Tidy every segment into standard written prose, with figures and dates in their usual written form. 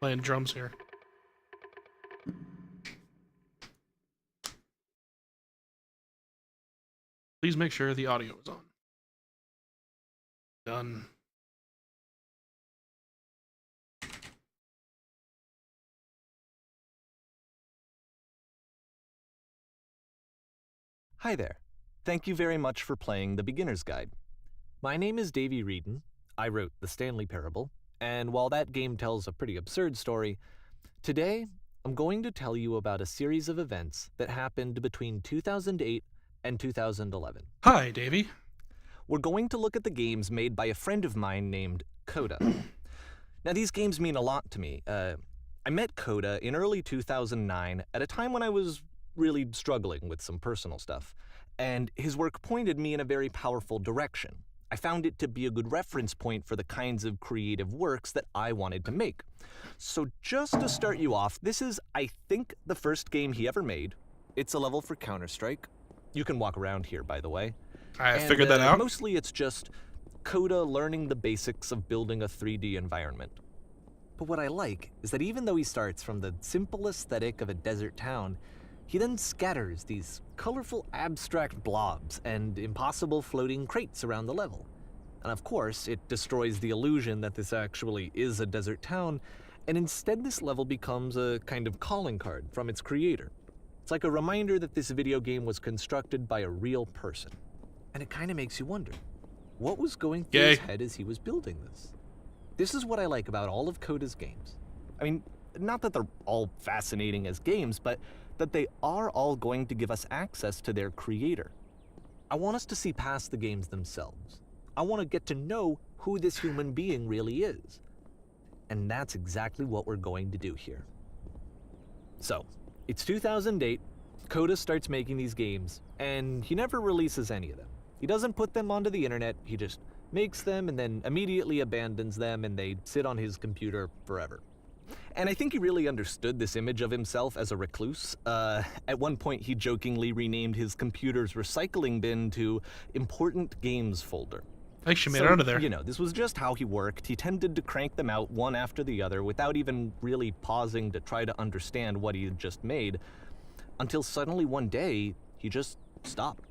playing drums here. Please make sure the audio is on. Done. Hi there. Thank you very much for playing The Beginner's Guide. My name is Davey Reedon. I wrote The Stanley Parable, and while that game tells a pretty absurd story, today I'm going to tell you about a series of events that happened between 2008 and 2011. Hi, Davey. We're going to look at the games made by a friend of mine named Coda. Now, these games mean a lot to me. I met Coda in early 2009 at a time when I was really struggling with some personal stuff, and his work pointed me in a very powerful direction. I found it to be a good reference point for the kinds of creative works that I wanted to make. So just to start you off, this is, I think, the first game he ever made. It's a level for Counter-Strike. You can walk around here, by the way. I figured that out. Mostly it's just Coda learning the basics of building a 3D environment. But what I like is that even though he starts from the simple aesthetic of a desert town, he then scatters these colorful abstract blobs and impossible floating crates around the level. And of course, it destroys the illusion that this actually is a desert town, and instead this level becomes a kind of calling card from its creator. It's like a reminder that this video game was constructed by a real person. And it kind of makes you wonder, what was going through his head as he was building this? This is what I like about all of Coda's games. I mean, not that they're all fascinating as games, but that they are all going to give us access to their creator. I want us to see past the games themselves. I want to get to know who this human being really is. And that's exactly what we're going to do here. So, it's 2008, Coda starts making these games, and he never releases any of them. He doesn't put them onto the internet, he just makes them and then immediately abandons them, and they sit on his computer forever. And I think he really understood this image of himself as a recluse. At one point, he jokingly renamed his computer's recycling bin to Important Games Folder. I actually made it out of there. You know, this was just how he worked. He tended to crank them out one after the other without even really pausing to try to understand what he had just made, until suddenly one day, he just stopped.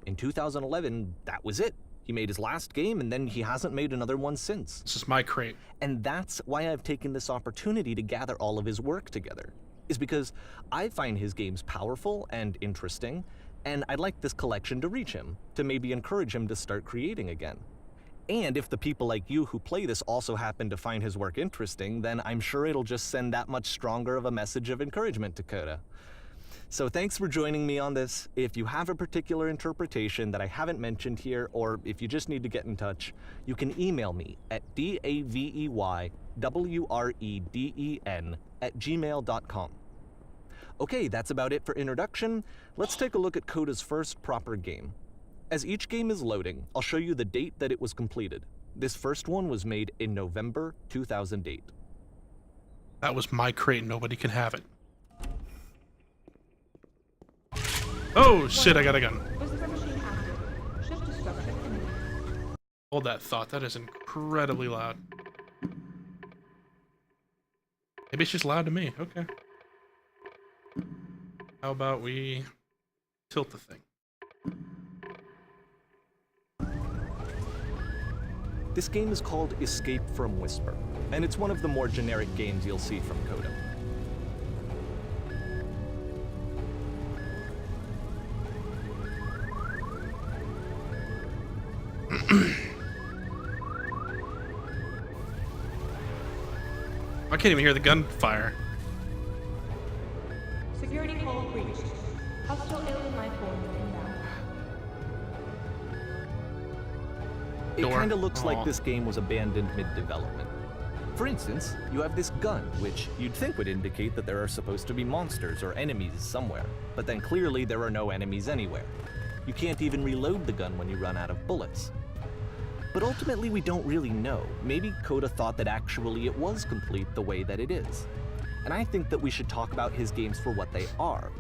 In 2011, that was it. He made his last game, and then he hasn't made another one since. This is my crate. And that's why I've taken this opportunity to gather all of his work together, is because I find his games powerful and interesting, and I'd like this collection to reach him, to maybe encourage him to start creating again. And if the people like you who play this also happen to find his work interesting, then I'm sure it'll just send that much stronger of a message of encouragement to Coda. So thanks for joining me on this. If you have a particular interpretation that I haven't mentioned here, or if you just need to get in touch, you can email me at daveywreden@gmail.com. Okay, that's about it for introduction. Let's take a look at Coda's first proper game. As each game is loading, I'll show you the date that it was completed. This first one was made in November 2008. That was my crate. Nobody can have it. Oh shit, I got a gun. Hold that thought, that is incredibly loud. Maybe it's just loud to me, okay. How about we tilt the thing? This game is called Escape from Whisper, and it's one of the more generic games you'll see from Coda. I can't even hear the gunfire. Security call breached. Hostile alien life form inbound. It kind of looks like this game was abandoned mid-development. For instance, you have this gun, which you'd think would indicate that there are supposed to be monsters or enemies somewhere, but then clearly there are no enemies anywhere. You can't even reload the gun when you run out of bullets. But ultimately we don't really know. Maybe Coda thought that actually it was complete the way that it is. And I think that we should talk about his games for what they are,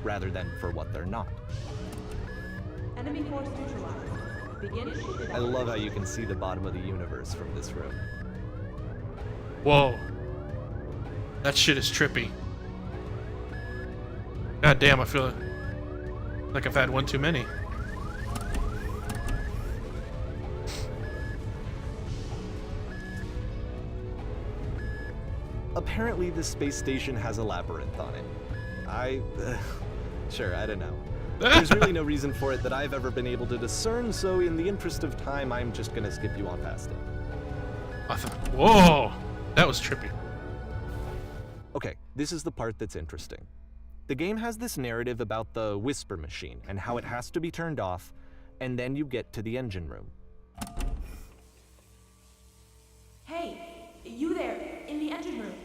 rather than for what they're not. Enemy force neutralized. Begin issue I love how you can see the bottom of the universe from this room. Whoa. That shit is trippy. God damn, I feel like I've had one too many. Apparently, this space station has a labyrinth on it. Sure, I don't know. There's really no reason for it that I've ever been able to discern, so in the interest of time, I'm just gonna skip you on past it. I thought, whoa, that was trippy. Okay, this is the part that's interesting. The game has this narrative about the whisper machine and how it has to be turned off, and then you get to the engine room. Hey, you there, in the engine room.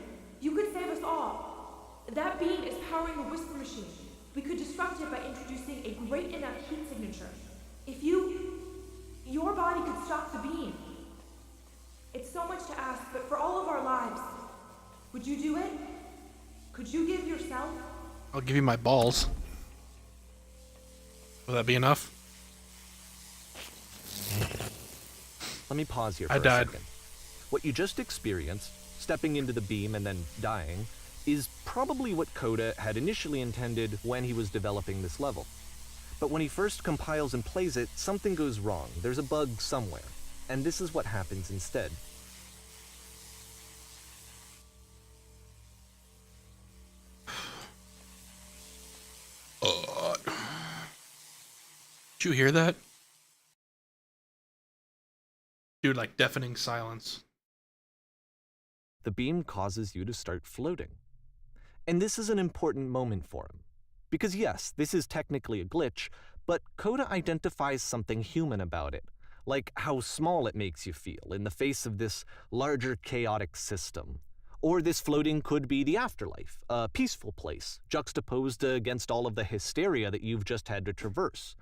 You could save us all. That beam is powering the whisper machine. We could disrupt it by introducing a great enough heat signature. If your body could stop the beam. It's so much to ask, but for all of our lives, would you do it? Could you give yourself? I'll give you my balls. Will that be enough? Let me pause here for I a died. second. What you just experienced, stepping into the beam and then dying, is probably what Coda had initially intended when he was developing this level. But when he first compiles and plays it, something goes wrong. There's a bug somewhere. And this is what happens instead. Did you hear that? Dude, like deafening silence. The beam causes you to start floating. And this is an important moment for him. Because yes, this is technically a glitch, but Coda identifies something human about it, like how small it makes you feel in the face of this larger chaotic system. Or this floating could be the afterlife, a peaceful place, juxtaposed against all of the hysteria that you've just had to traverse.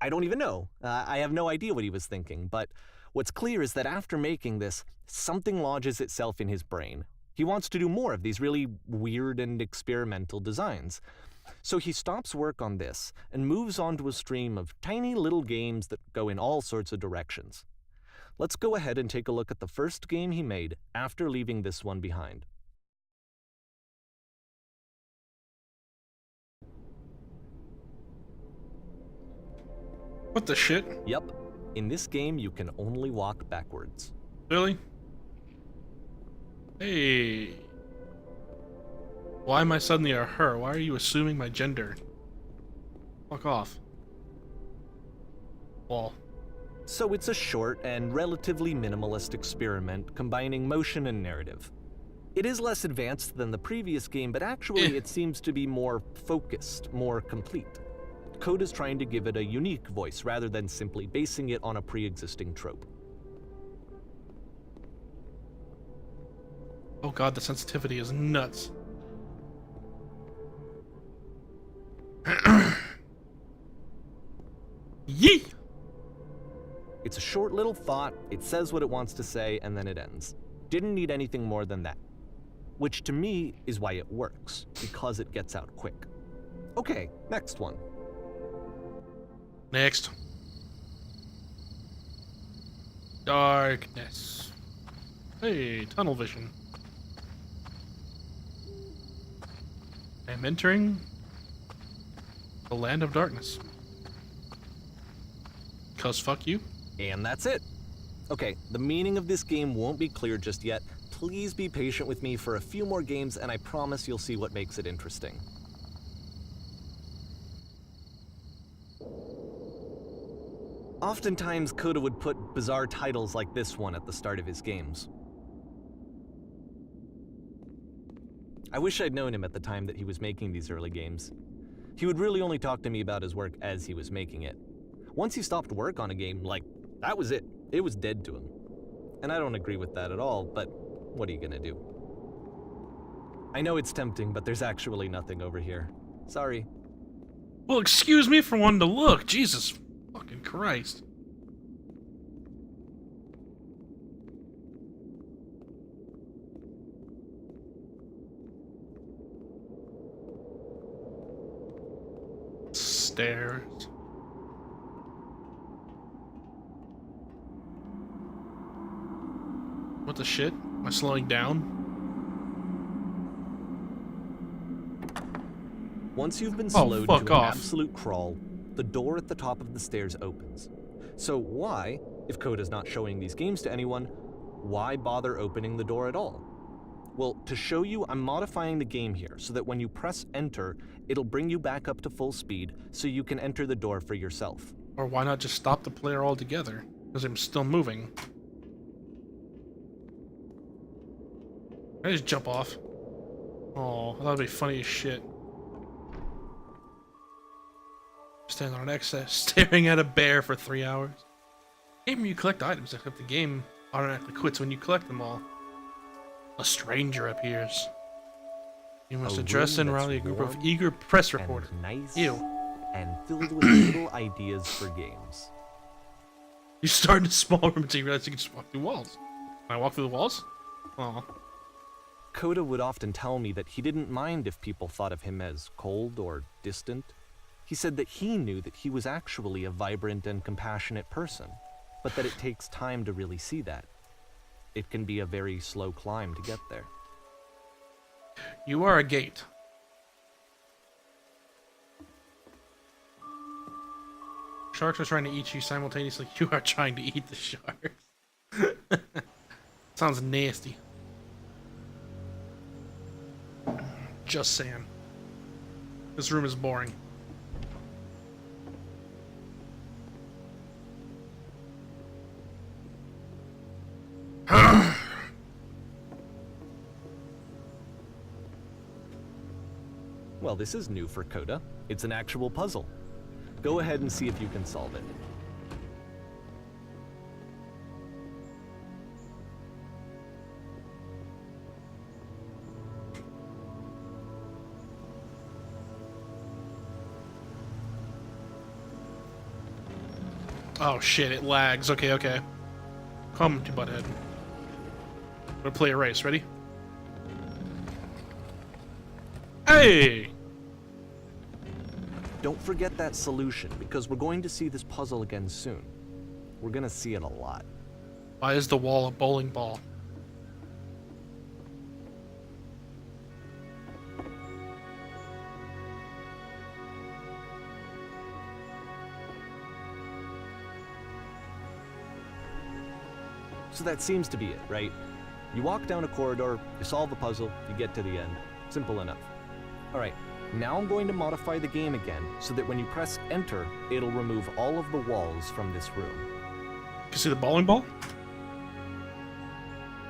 I don't even know. I have no idea what he was thinking, but what's clear is that after making this, something lodges itself in his brain. He wants to do more of these really weird and experimental designs. So he stops work on this and moves on to a stream of tiny little games that go in all sorts of directions. Let's go ahead and take a look at the first game he made after leaving this one behind. What the shit? Yep, in this game you can only walk backwards. Really? Hey. Why am I suddenly a her? Why are you assuming my gender? Fuck off. Wall. So it's a short and relatively minimalist experiment combining motion and narrative. It is less advanced than the previous game, but actually it seems to be more focused, more complete. Coda's trying to give it a unique voice rather than simply basing it on a pre-existing trope. Oh god, the sensitivity is nuts. Yee! It's a short little thought, it says what it wants to say, and then it ends. Didn't need anything more than that. Which to me is why it works, because it gets out quick. Okay, next one. Next. Darkness. Hey, tunnel vision. I'm entering the land of darkness. 'Cause fuck you. And that's it. Okay, the meaning of this game won't be clear just yet. Please be patient with me for a few more games, and I promise you'll see what makes it interesting. Oftentimes, Coda would put bizarre titles like this one at the start of his games. I wish I'd known him at the time that he was making these early games. He would really only talk to me about his work as he was making it. Once he stopped work on a game, like, that was it. It was dead to him. And I don't agree with that at all, but what are you gonna do? I know it's tempting, but there's actually nothing over here. Sorry. Well, excuse me for wanting to look. Jesus fucking Christ. Stairs. What the shit? Am I slowing down? Once you've been Oh, slowed fuck to an off. absolute crawl, the door at the top of the stairs opens. So why, if Coda's not showing these games to anyone, why bother opening the door at all? Well, to show you, I'm modifying the game here so that when you press enter, it'll bring you back up to full speed so you can enter the door for yourself. Or why not just stop the player altogether? Because I'm still moving. I just jump off. Oh, that'd be funny as shit. Stand on an excess, staring at a bear for 3 hours. Game where you collect items, except the game automatically quits when you collect them all. A stranger appears. You must A address room and that's rally a group of warm eager press reporters. And nice Ew. and filled with little ideas for games. You start in a small room until you realize you can just walk through walls. Can I walk through the walls? Oh. Coda would often tell me that he didn't mind if people thought of him as cold or distant. He said that he knew that he was actually a vibrant and compassionate person, but that it takes time to really see that. It can be a very slow climb to get there. You are a gate. Sharks are trying to eat you simultaneously. You are trying to eat the sharks. Sounds nasty. Just saying. This room is boring. Well, this is new for Coda. It's an actual puzzle. Go ahead and see if you can solve it. Oh shit, it lags. Okay, okay. Come to butthead. I'm gonna play a race. Ready? Hey! Don't forget that solution, because we're going to see this puzzle again soon. We're gonna see it a lot. Why is the wall a bowling ball? So that seems to be it, right? You walk down a corridor, you solve a puzzle, you get to the end. Simple enough. Alright, now I'm going to modify the game again so that when you press enter, it'll remove all of the walls from this room. You see the bowling ball?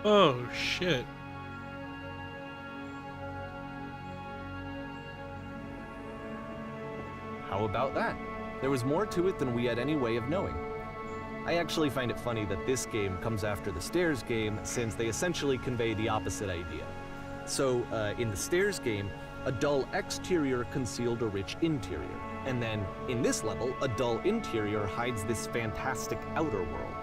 Oh shit. How about that? There was more to it than we had any way of knowing. I actually find it funny that this game comes after the Stairs game, since they essentially convey the opposite idea. So, in the Stairs game, a dull exterior concealed a rich interior. And then, in this level, a dull interior hides this fantastic outer world.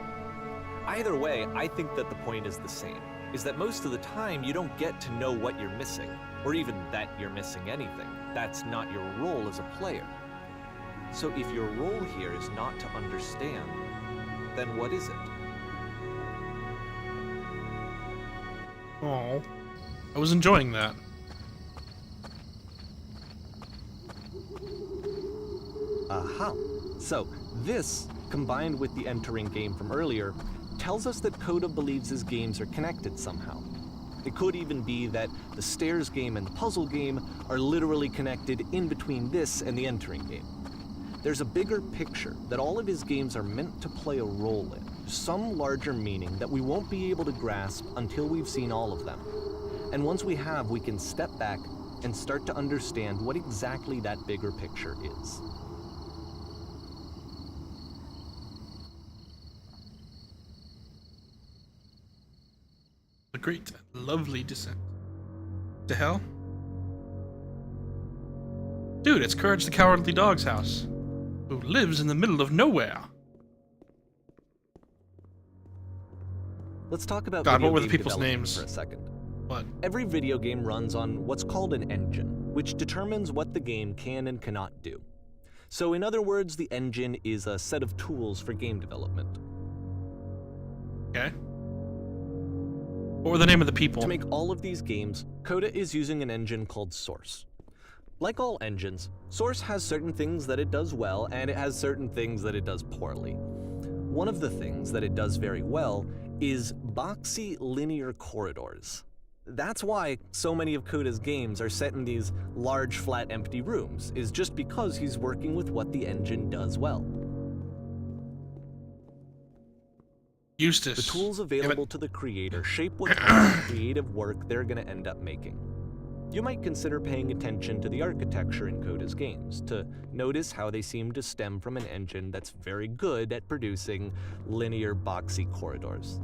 Either way, I think that the point is the same, is that most of the time you don't get to know what you're missing, or even that you're missing anything. That's not your role as a player. So if your role here is not to understand, then what is it? Oh. I was enjoying that. Aha. So, this, combined with the entering game from earlier, tells us that Coda believes his games are connected somehow. It could even be that the Stairs game and the puzzle game are literally connected in between this and the entering game. There's a bigger picture that all of his games are meant to play a role in, some larger meaning that we won't be able to grasp until we've seen all of them. And once we have, we can step back and start to understand what exactly that bigger picture is. A great, lovely descent. To hell? Dude, it's Courage the Cowardly Dog's house. Who lives in the middle of nowhere. Let's talk about God, video what were the game people's development names? for a second. What? Every video game runs on what's called an engine, which determines what the game can and cannot do. So in other words, the engine is a set of tools for game development. Okay. What were the name of the people? To make all of these games, Coda is using an engine called Source. Like all engines, Source has certain things that it does well, and it has certain things that it does poorly. One of the things that it does very well is boxy linear corridors. That's why so many of Coda's games are set in these large, flat, empty rooms, is just because he's working with what the engine does well. Eustace. The tools available to the creator shape what kind of creative work they're going to end up making. You might consider paying attention to the architecture in Coda's games, to notice how they seem to stem from an engine that's very good at producing linear, boxy corridors.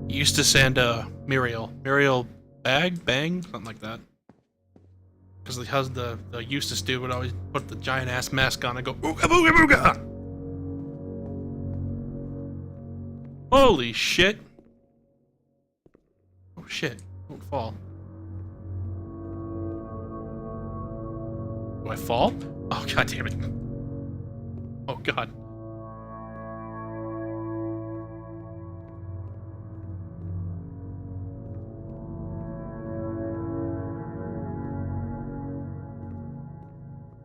Eustace and Muriel. Muriel Bang? Something like that. Because the Eustace dude would always put the giant ass mask on and go, ooga booga booga! Holy shit! Oh shit, don't fall. Do I fall? Oh god damn it. Oh god.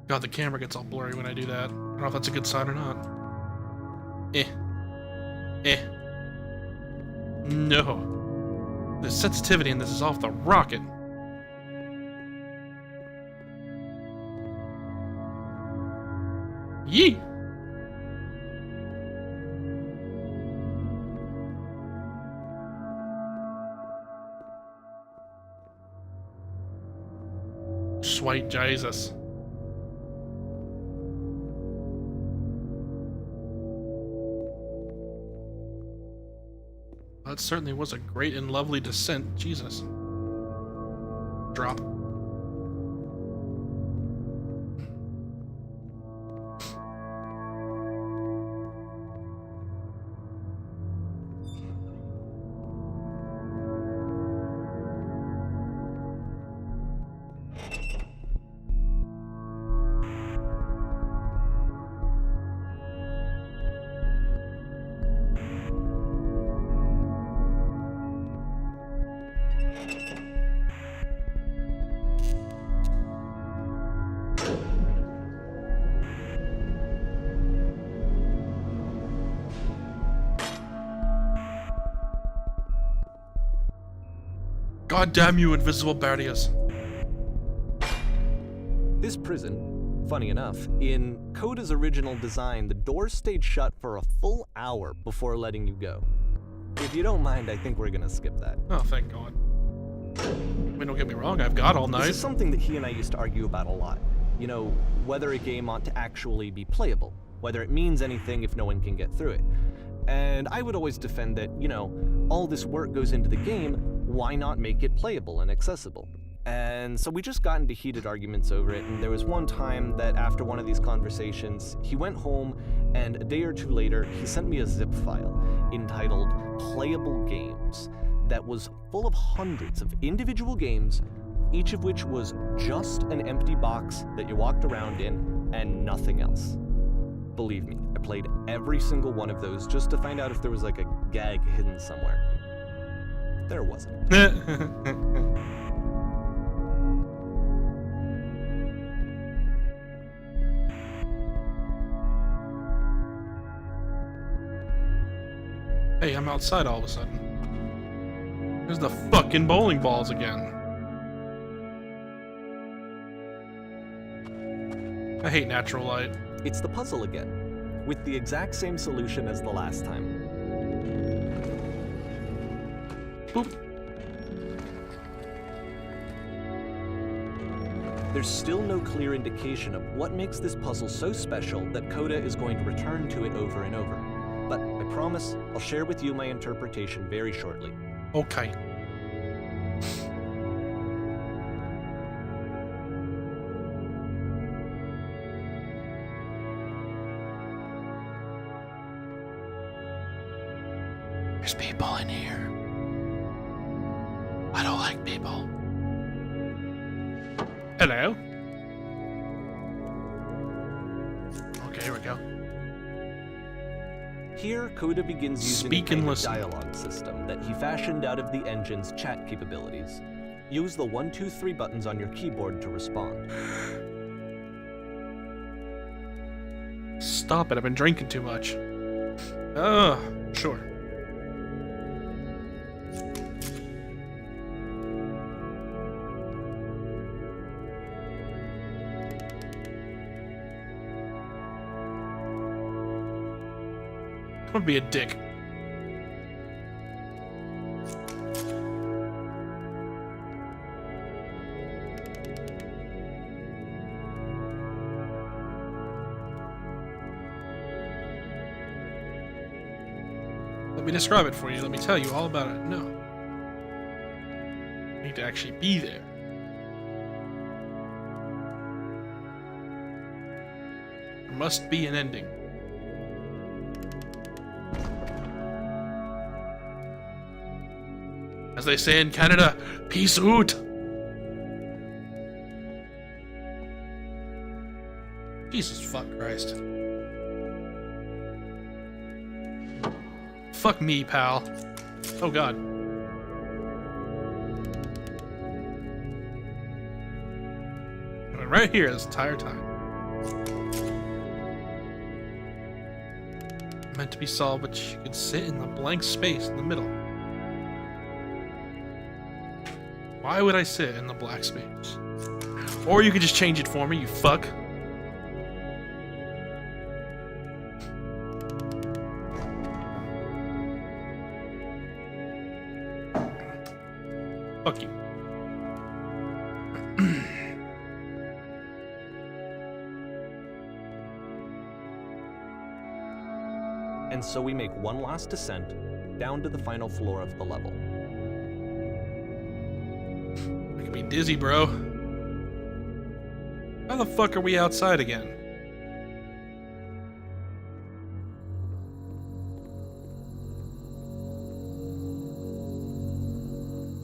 God, the camera gets all blurry when I do that. I don't know if that's a good sign or not. No. The sensitivity in this is off the rocket. Yee! Sweet Jesus. That certainly was a great and lovely descent. Jesus. Drop. God damn you, invisible barriers. This prison, funny enough, in Coda's original design, the doors stayed shut for a full hour before letting you go. If you don't mind, I think we're gonna skip that. Oh, thank God. I mean, don't get me wrong, I've got all night. This is something that he and I used to argue about a lot. You know, whether a game ought to actually be playable, whether it means anything if no one can get through it. And I would always defend that, you know, all this work goes into the game, why not make it playable and accessible? And so we just got into heated arguments over it, and there was one time that after one of these conversations, he went home, and a day or two later, he sent me a zip file entitled Playable Games that was full of hundreds of individual games, each of which was just an empty box that you walked around in and nothing else. Believe me, I played every single one of those just to find out if there was like a gag hidden somewhere. There wasn't. Hey, I'm outside all of a sudden. There's the fucking bowling balls again. I hate natural light. It's the puzzle again, with the exact same solution as the last time. Boop. There's still no clear indication of what makes this puzzle so special that Coda is going to return to it over and over. But I promise I'll share with you my interpretation very shortly. Okay. There's people in here. I don't like people. Hello? Okay, here we go. Here, Coda begins using Speak a and kind of listen. dialogue system that he fashioned out of the engine's chat capabilities. use the 1, 2, 3 buttons on your keyboard to respond. Stop it, I've been drinking too much. Oh, sure. I'm gonna be a dick. Let me describe it for you. Let me tell you all about it. No. I need to actually be there. There must be an ending. As they say in Canada, peace out. Jesus fuck Christ. Fuck me, pal. Oh god. I've been right here this entire time. Meant to be solved, but you could sit in the blank space in the middle. Why would I sit in the black space? Or you could just change it for me, you fuck. Fuck you. And so we make one last descent down to the final floor of the level. Making me dizzy, bro. How the fuck are we outside again?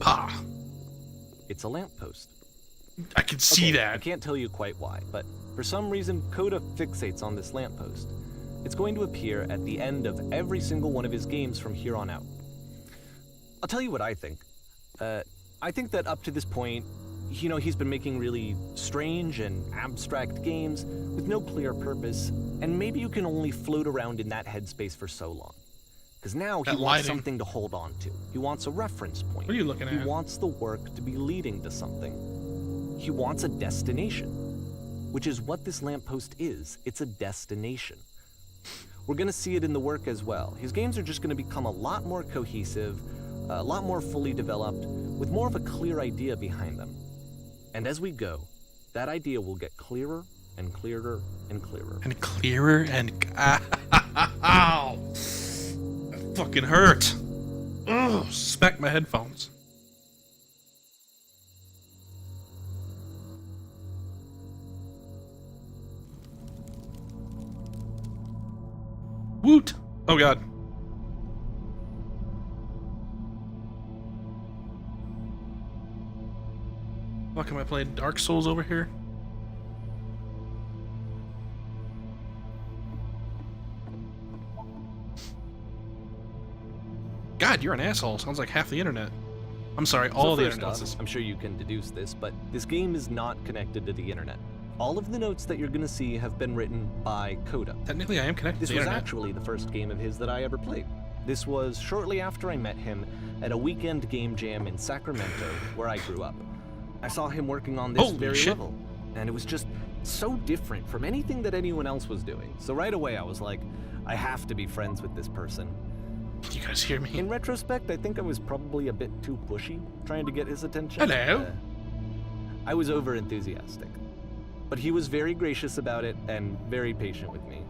Ah, It's a lamppost. I can see Okay, I that. can't tell you quite why, but for some reason, Coda fixates on this lamppost. It's going to appear at the end of every single one of his games from here on out. I'll tell you what I think. I think that up to this point, you know, he's been making really strange and abstract games with no clear purpose, and maybe you can only float around in that headspace for so long. Because now he That wants lighting. something to hold on to. He wants a reference point. What are you looking He at? wants the work to be leading to something. He wants a destination, which is what this lamppost is. It's a destination. We're going to see it in the work as well. His games are just going to become a lot more cohesive, a lot more fully developed, with more of a clear idea behind them. And as we go, that idea will get clearer and clearer and clearer. And clearer and... Ow! That fucking hurt. Ugh, smack my headphones. Woot! Oh god. Fuck, am I playing Dark Souls over here? God, you're an asshole. Sounds like half the internet. I'm sorry, all So the first internet. off, I'm sure you can deduce this, but this game is not connected to the internet. All of the notes that you're going to see have been written by Coda. Technically, I am connected This to the was internet. actually the first game of his that I ever played. This was shortly after I met him at a weekend game jam in Sacramento, where I grew up. I saw him working on this Holy very shit. level, and it was just so different from anything that anyone else was doing. So right away I was like, I have to be friends with this person. Can you guys hear me? In retrospect, I think I was probably a bit too pushy, trying to get his attention. Hello. I was over-enthusiastic. But he was very gracious about it and very patient with me.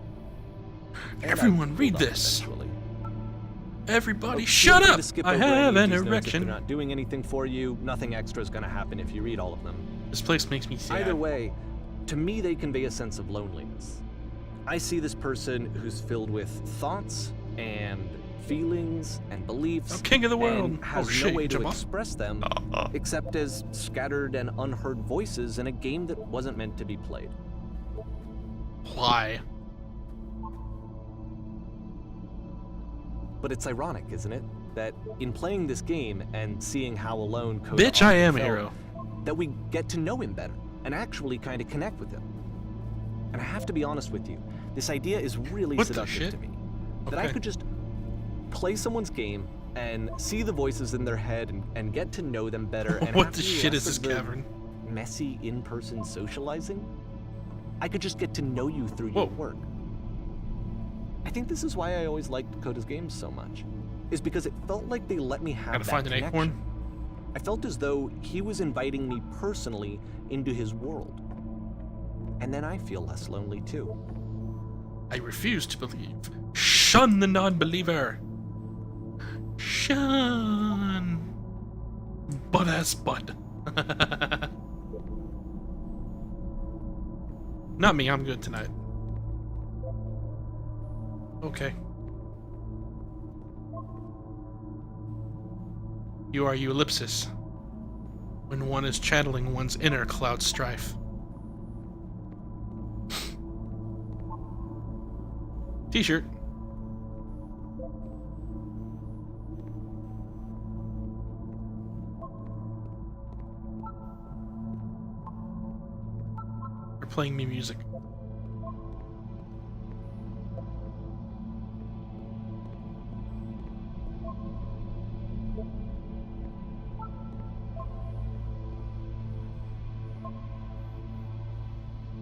And I Everyone, pulled read off this. eventually. Everybody, Oh, shut feel free up! to skip I over any have of an these notes if erection. they're not doing anything for you. Nothing extra is going to happen if you read all of them. This place makes me sad. Either way, to me they convey a sense of loneliness. I see this person who's filled with thoughts and feelings and beliefs, I'm king of the world. and has Oh, no shit, way to jump off. express them except as scattered and unheard voices in a game that wasn't meant to be played. Why? But it's ironic, isn't it? that in playing this game and seeing how alone Coda Bitch, I often am a felt, hero. that we get to know him better and actually kind of connect with him. And I have to be honest with you, this idea is really What the seductive shit? to me. That I Okay. could just play someone's game and see the voices in their head and get to know them better. And What have the shit less is this of the cavern? messy in-person socializing. I could just get to know you through your Whoa. work. I think this is why I always liked Coda's games so much, is because it felt like they let me have Gotta that find an connection. acorn. I felt as though he was inviting me personally into his world. And then I feel less lonely too. I refuse to believe. Shun the non-believer. Shun. Butt ass bud. Not me, I'm good tonight. Okay. You are Ellipsis. When one is channeling one's inner cloud strife. T-shirt. They're playing me music.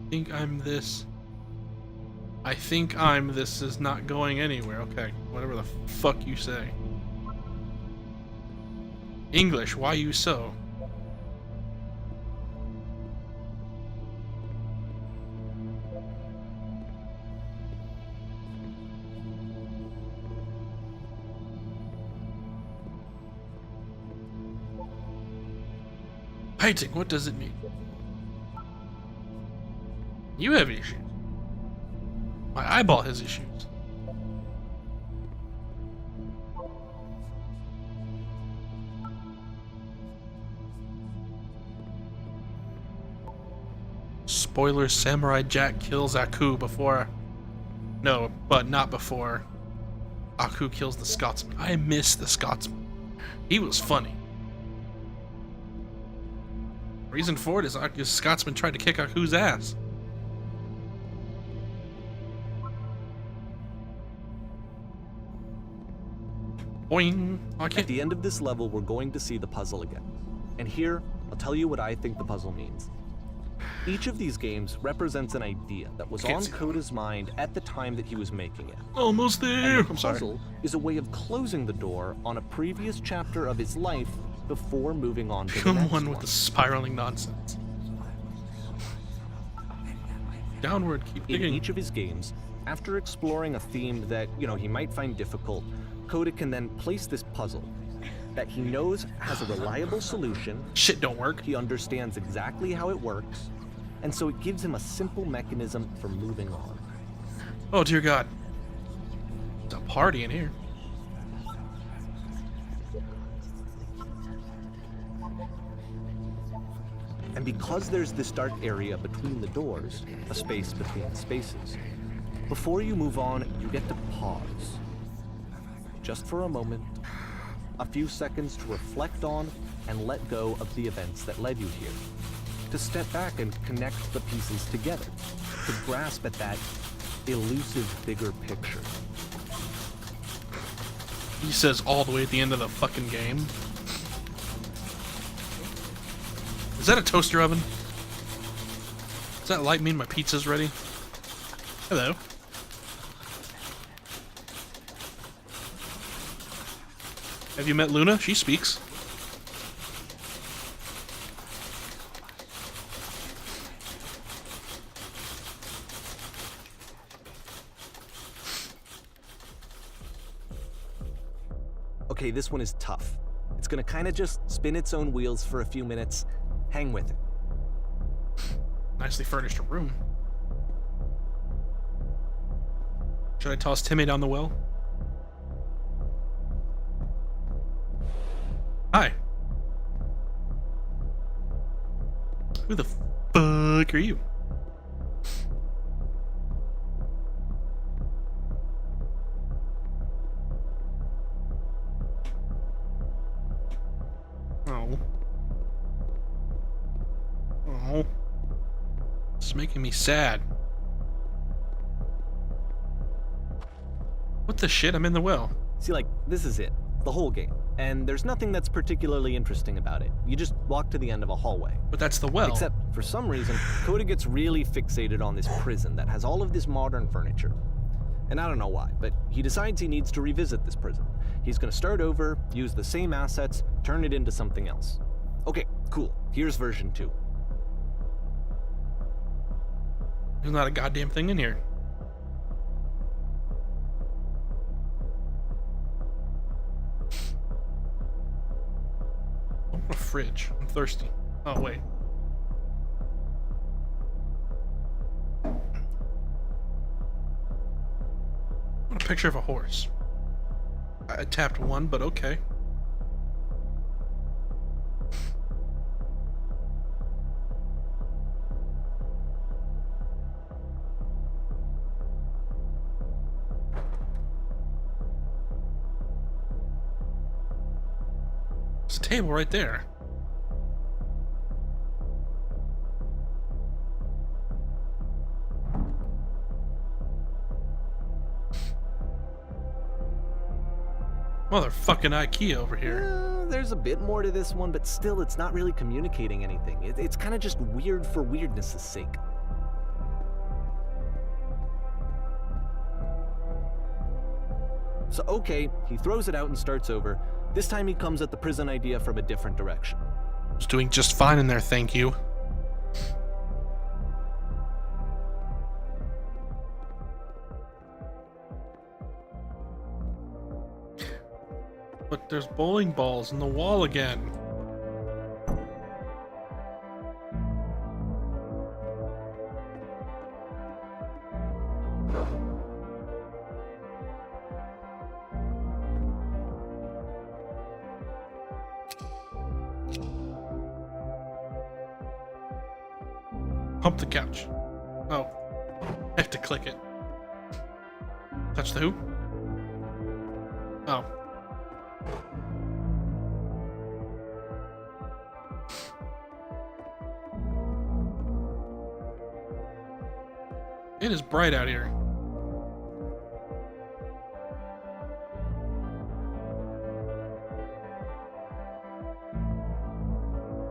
Think I'm this. I think I'm this is not going anywhere. Okay, whatever the fuck you say. English, why you so? Painting, what does it mean? You have issues. My eyeball has issues. Spoiler, Samurai Jack kills Aku before... No, but not before Aku kills the Scotsman. I miss the Scotsman. He was funny. Reason for it is Aku's Scotsman tried to kick Aku's ass. Boing. I At can't. the end of this level, we're going to see the puzzle again. And here, I'll tell you what I think the puzzle means. Each of these games represents an idea that was Can't on see that. Coda's mind at the time that he was making it. Almost there. And the I'm sorry. puzzle is a way of closing the door on a previous chapter of his life before moving on to the Come next on with the spiraling nonsense. Downward, keep In digging. each of his games, after exploring a theme that, he might find difficult, Coda can then place this puzzle that he knows has a reliable solution, Shit don't work. he understands exactly how it works, and so it gives him a simple mechanism for moving on. Oh dear God. It's a party in here. And because there's this dark area between the doors, a space between spaces, before you move on, you get to pause. Just for a moment, a few seconds to reflect on and let go of the events that led you here. To step back and connect the pieces together. To grasp at that elusive bigger picture. He says all the way at the end of the fucking game. Is that a toaster oven? Does that light mean my pizza's ready? Hello. Have you met Luna? She speaks. Okay, this one is tough. It's gonna kinda just spin its own wheels for a few minutes. Hang with it. Nicely furnished room. Should I toss Timmy down the well? Hi. Who the fuck are you? It's making me sad. What the shit? I'm in the well. See, like, this is it. The whole game. And there's nothing that's particularly interesting about it. You just walk to the end of a hallway. But that's the well. Except, for some reason, Coda gets really fixated on this prison that has all of this modern furniture. And I don't know why, but he decides he needs to revisit this prison. He's gonna start over, use the same assets, turn it into something else. Okay, cool. Here's version 2. There's not a goddamn thing in here. I want a fridge. I'm thirsty. Oh, wait. I want a picture of a horse. I tapped one, but okay. There's a table right there. Motherfucking IKEA over here. There's a bit more to this one, but still, it's not really communicating anything. It's kind of just weird for weirdness' sake. So, okay, he throws it out and starts over. This time he comes at the prison idea from a different direction. I was doing just fine in there, thank you. But there's bowling balls in the wall again. Hump the couch. Oh. I have to click it. Touch the who? Oh. It is bright out here.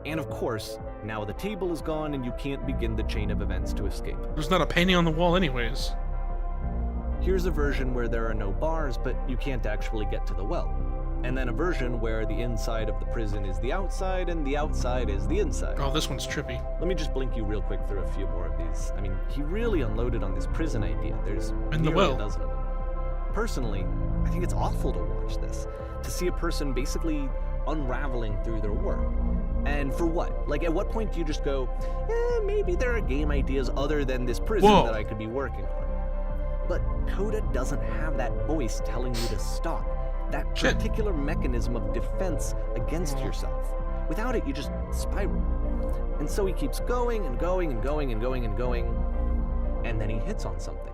And of course, now the table is gone and you can't begin the chain of events to escape. There's not a painting on the wall anyways. Here's a version where there are no bars, but you can't actually get to the well. And then a version where the inside of the prison is the outside and the outside is the inside. Oh, this one's trippy. Let me just blink you real quick through a few more of these. I mean, he really unloaded on this prison idea. There's In the nearly well. a dozen of them. Personally, I think it's awful to watch this. To see a person basically unraveling through their work. And for what? Like, at what point do you just go, maybe there are game ideas other than this prison Whoa. that I could be working on? But Coda doesn't have that voice telling you to stop. That Shit. particular mechanism of defense against yourself. Without it, you just spiral. And so he keeps going and going and going and going and going. And then he hits on something.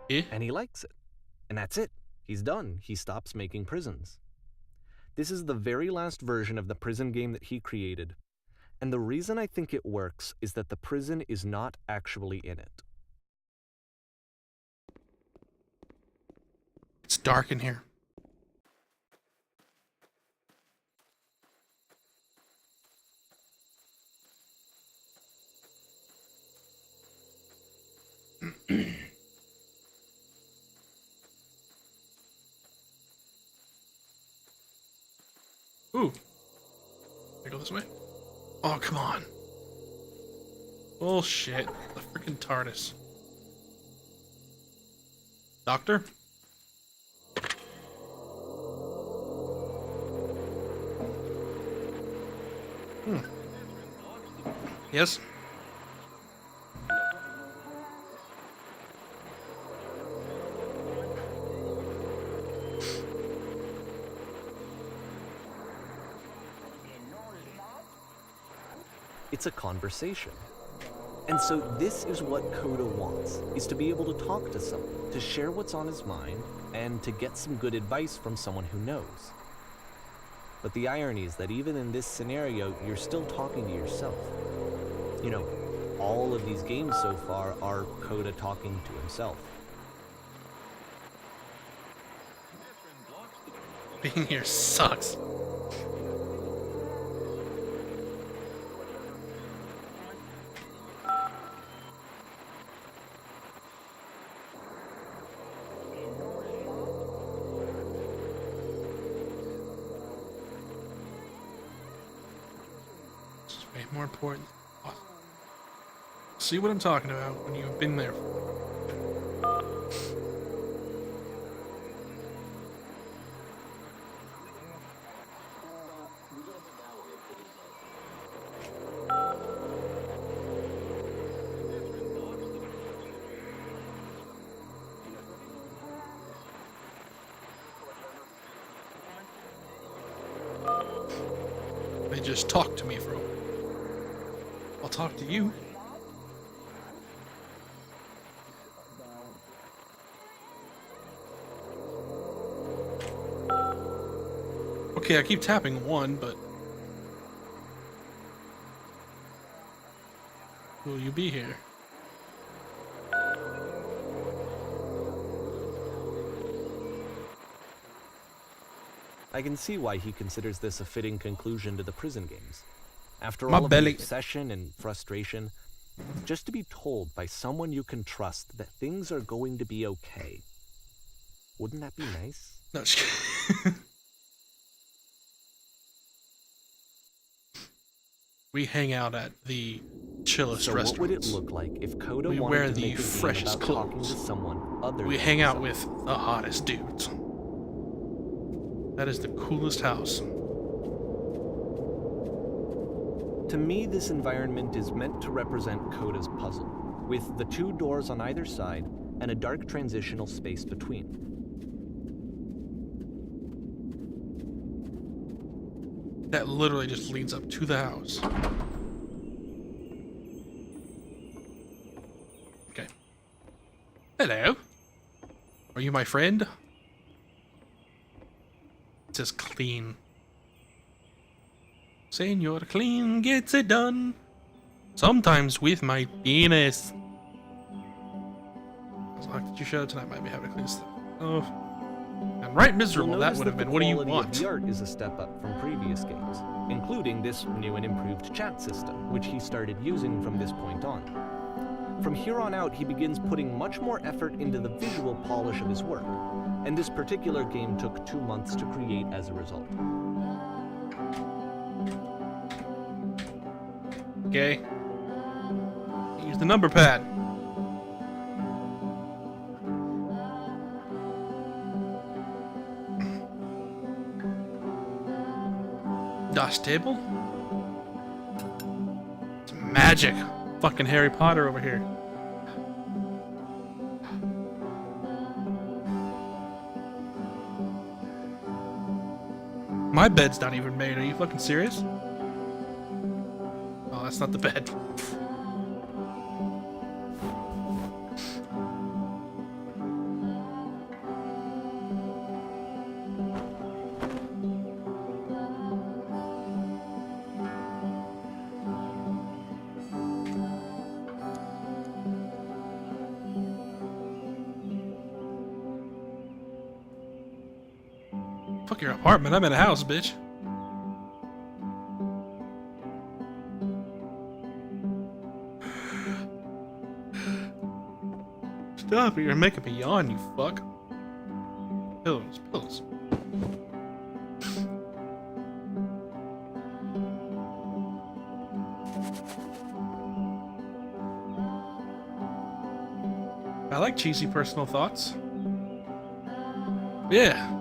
Eh? And he likes it. And that's it. He's done. He stops making prisons. This is the very last version of the prison game that he created. And the reason I think it works is that the prison is not actually in it. It's dark in here. Ooh. Can I go this way? Oh, come on. Bullshit. The freaking TARDIS. Doctor? Yes? It's a conversation. And so this is what Coda wants, is to be able to talk to someone, to share what's on his mind, and to get some good advice from someone who knows. But the irony is that even in this scenario, you're still talking to yourself. You know, all of these games so far are Coda talking to himself. Being here sucks. This is way more important. See what I'm talking about when you've been there. They just talk to me for a while. I'll talk to you. Okay, I keep tapping one, but... Will you be here? I can see why he considers this a fitting conclusion to the prison games. After My all of belly- the obsession and frustration, just to be told by someone you can trust that things are going to be okay. Wouldn't that be nice? No, just kidding. We hang out at the chillest So what would it restaurants. look like if Coda We wanted wear to the make a game freshest about talking to clothes. someone other We than hang out himself? with the hottest dudes. That is the coolest house. To me, this environment is meant to represent Coda's puzzle, with the two doors on either side and a dark transitional space between. That literally just leads up to the house. Okay. Hello. Are you my friend? It says clean. Senor Clean gets it done. Sometimes with my penis. As long as you show tonight, might be having to clean stuff. Oh. I'm right miserable. You'll That notice would have the been. What do you quality of want? The art is a step up from previous games, including this new and improved chat system, which he started using from this point on. From here on out, he begins putting much more effort into the visual polish of his work, and this particular game took 2 months to create as a result. Okay. Use the number pad. Das table? It's magic. Fucking Harry Potter over here. My bed's not even made. Are you fucking serious? Oh, that's not the bed. Fuck your apartment. I'm in a house, bitch. Stop it. You're making me yawn, you fuck. Pillows, pillows. I like cheesy personal thoughts. Yeah.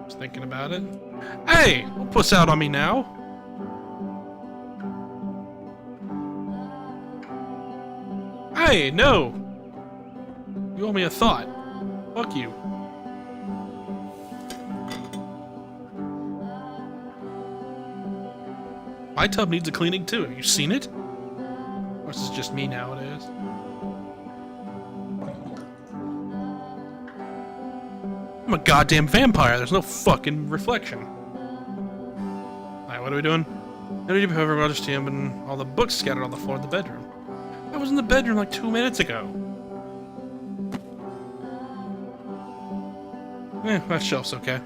Just thinking about it. Hey! Don't puss out on me now. Hey, no! You owe me a thought. Fuck you. My tub needs a cleaning too. Have you seen it? Or is this just me nowadays? I'm a goddamn vampire. There's no fucking reflection. What are we doing? How did you have Roger's tomb and all the books scattered on the floor of the bedroom? I was in the bedroom like 2 minutes ago. That shelf's okay.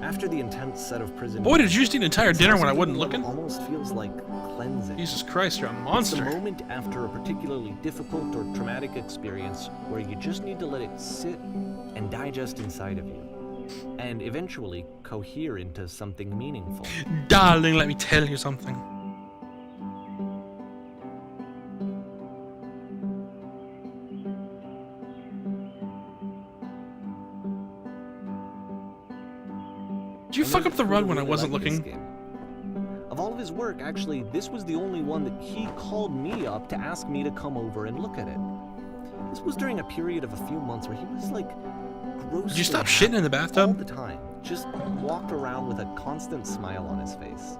After the intense set of prison... Boy, did you just eat an entire dinner when I wasn't looking? Almost feels like cleansing. Jesus Christ, you're a It's the monster. moment after a particularly difficult or traumatic experience where you just need to let it sit and digest inside of you. And eventually cohere into something meaningful. Darling, let me tell you something. Did you fuck up the rug when I wasn't looking? Of all of his work, actually, this was the only one that he called me up to ask me to come over and look at it. This was during a period of a few months where he was like grossly Did you stop shitting in the all bathtub? the time. Just walked around with a constant smile on his face.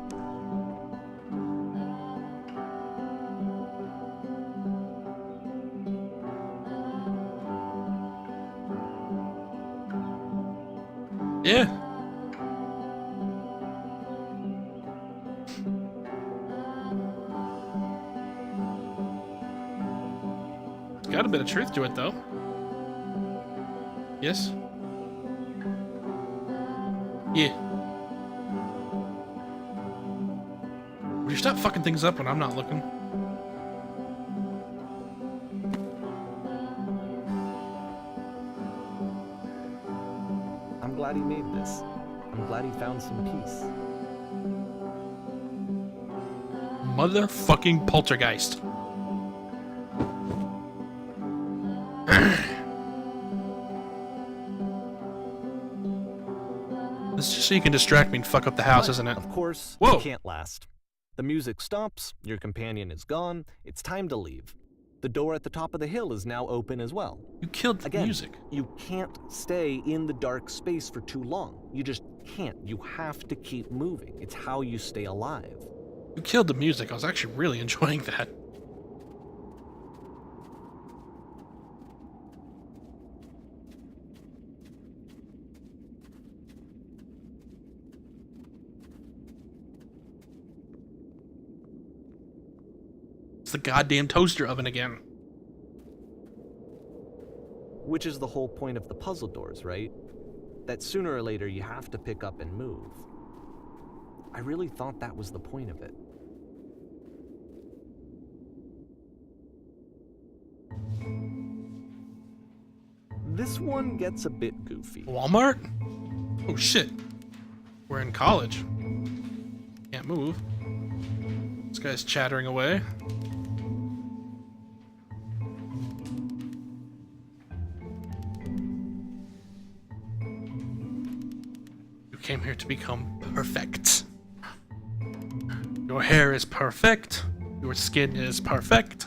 Yeah. Got a bit of truth to it, though. Yes? Yeah. Would you stop fucking things up when I'm not looking? I'm glad he made this. I'm glad he found some peace. Motherfucking poltergeist. This is just so you can distract me and fuck up the house, But, isn't it? Of course, Whoa. it can't last. The music stops, your companion is gone, it's time to leave. The door at the top of the hill is now open as well. You killed the Again, music. you can't stay in the dark space for too long. You just can't. You have to keep moving. It's how you stay alive. You killed the music. I was actually really enjoying that. It's the goddamn toaster oven again. Which is the whole point of the puzzle doors, right? That sooner or later you have to pick up and move. I really thought that was the point of it. This one gets a bit goofy. Walmart? Oh shit. We're in college. Can't move. This guy's chattering away. You came here to become perfect. Your hair is perfect. Your skin is perfect.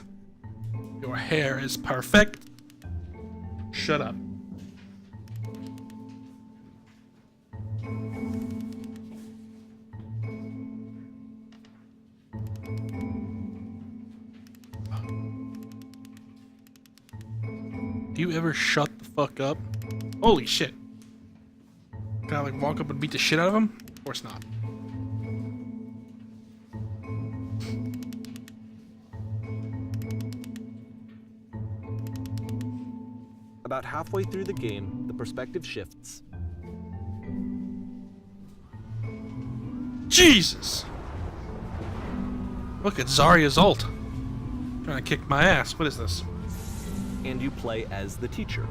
Your hair is perfect. Shut up. Do you ever shut the fuck up? Holy shit. Can I like walk up and beat the shit out of him? Of course not. About halfway through the game, the perspective shifts. Jesus! Look at Zarya's ult. Trying to kick my ass. What is this? And you play as the teacher.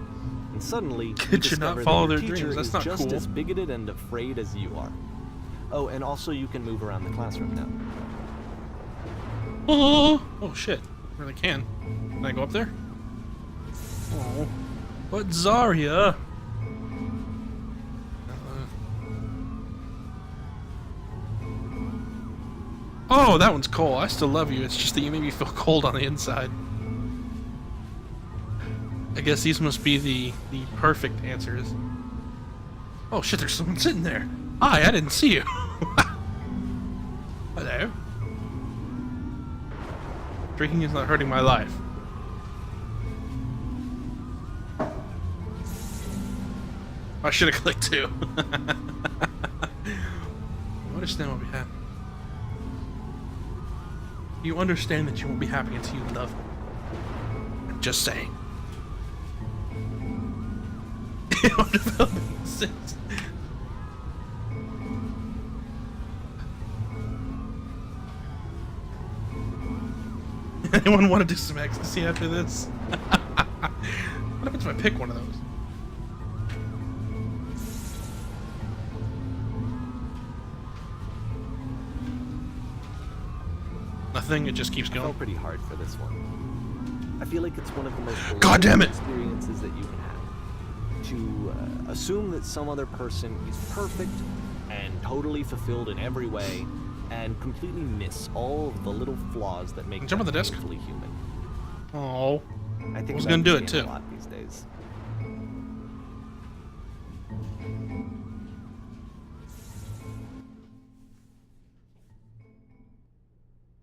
And suddenly, you Could you not discover follow that your their teacher dreams? That's is not just cool. as bigoted and afraid as you are. Oh, and also you can move around the classroom now. Oh shit. Really can. Can I go up there? Oh. What Zarya? Oh, that one's cold. I still love you. It's just that you make me feel cold on the inside. I guess these must be the perfect answers. Oh shit, there's someone sitting there. Hi, I didn't see you. Hello. Drinking is not hurting my life. I should have clicked too. understand what we have. You understand that you won't be happy until you love me. I'm just saying. What about sense? Anyone want to do some ecstasy after this? What happens if I pick one of those? Nothing, it just keeps I going. felt pretty hard for this one. I feel like it's one of the most God damn it! experiences that you can have. To assume that some other person is perfect and totally fulfilled in every way, and completely miss all of the little flaws that make Jump on them the desk. fully human. Oh, I think was about gonna do it, Ian too. a lot these days.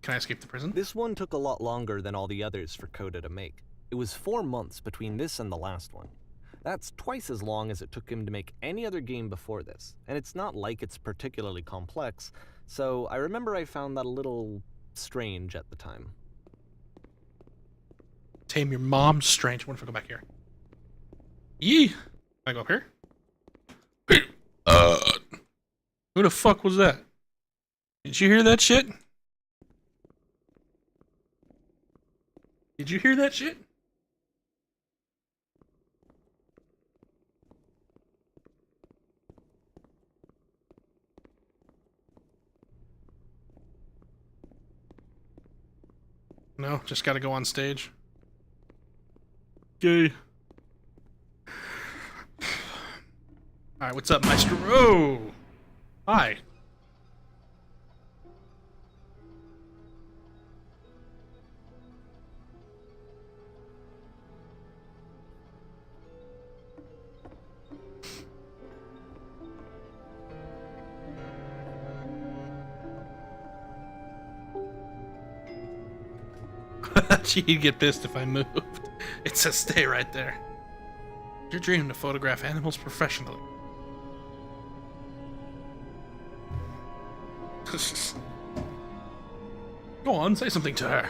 can I escape the prison? This one took a lot longer than all the others for Coda to make. It was 4 months between this and the last one. That's twice as long as it took him to make any other game before this, and it's not like it's particularly complex, so I remember I found that a little strange at the time. Tame your mom's strange. What if I go back here? Yee! Can I go up here? Who the fuck was that? Did you hear that shit? Did you hear that shit? No, just gotta go on stage. Okay. Alright, what's up, Maestro? Oh! Hi. She'd get pissed if I moved. It says stay right there. Your dream to photograph animals professionally. Go on, say something to her.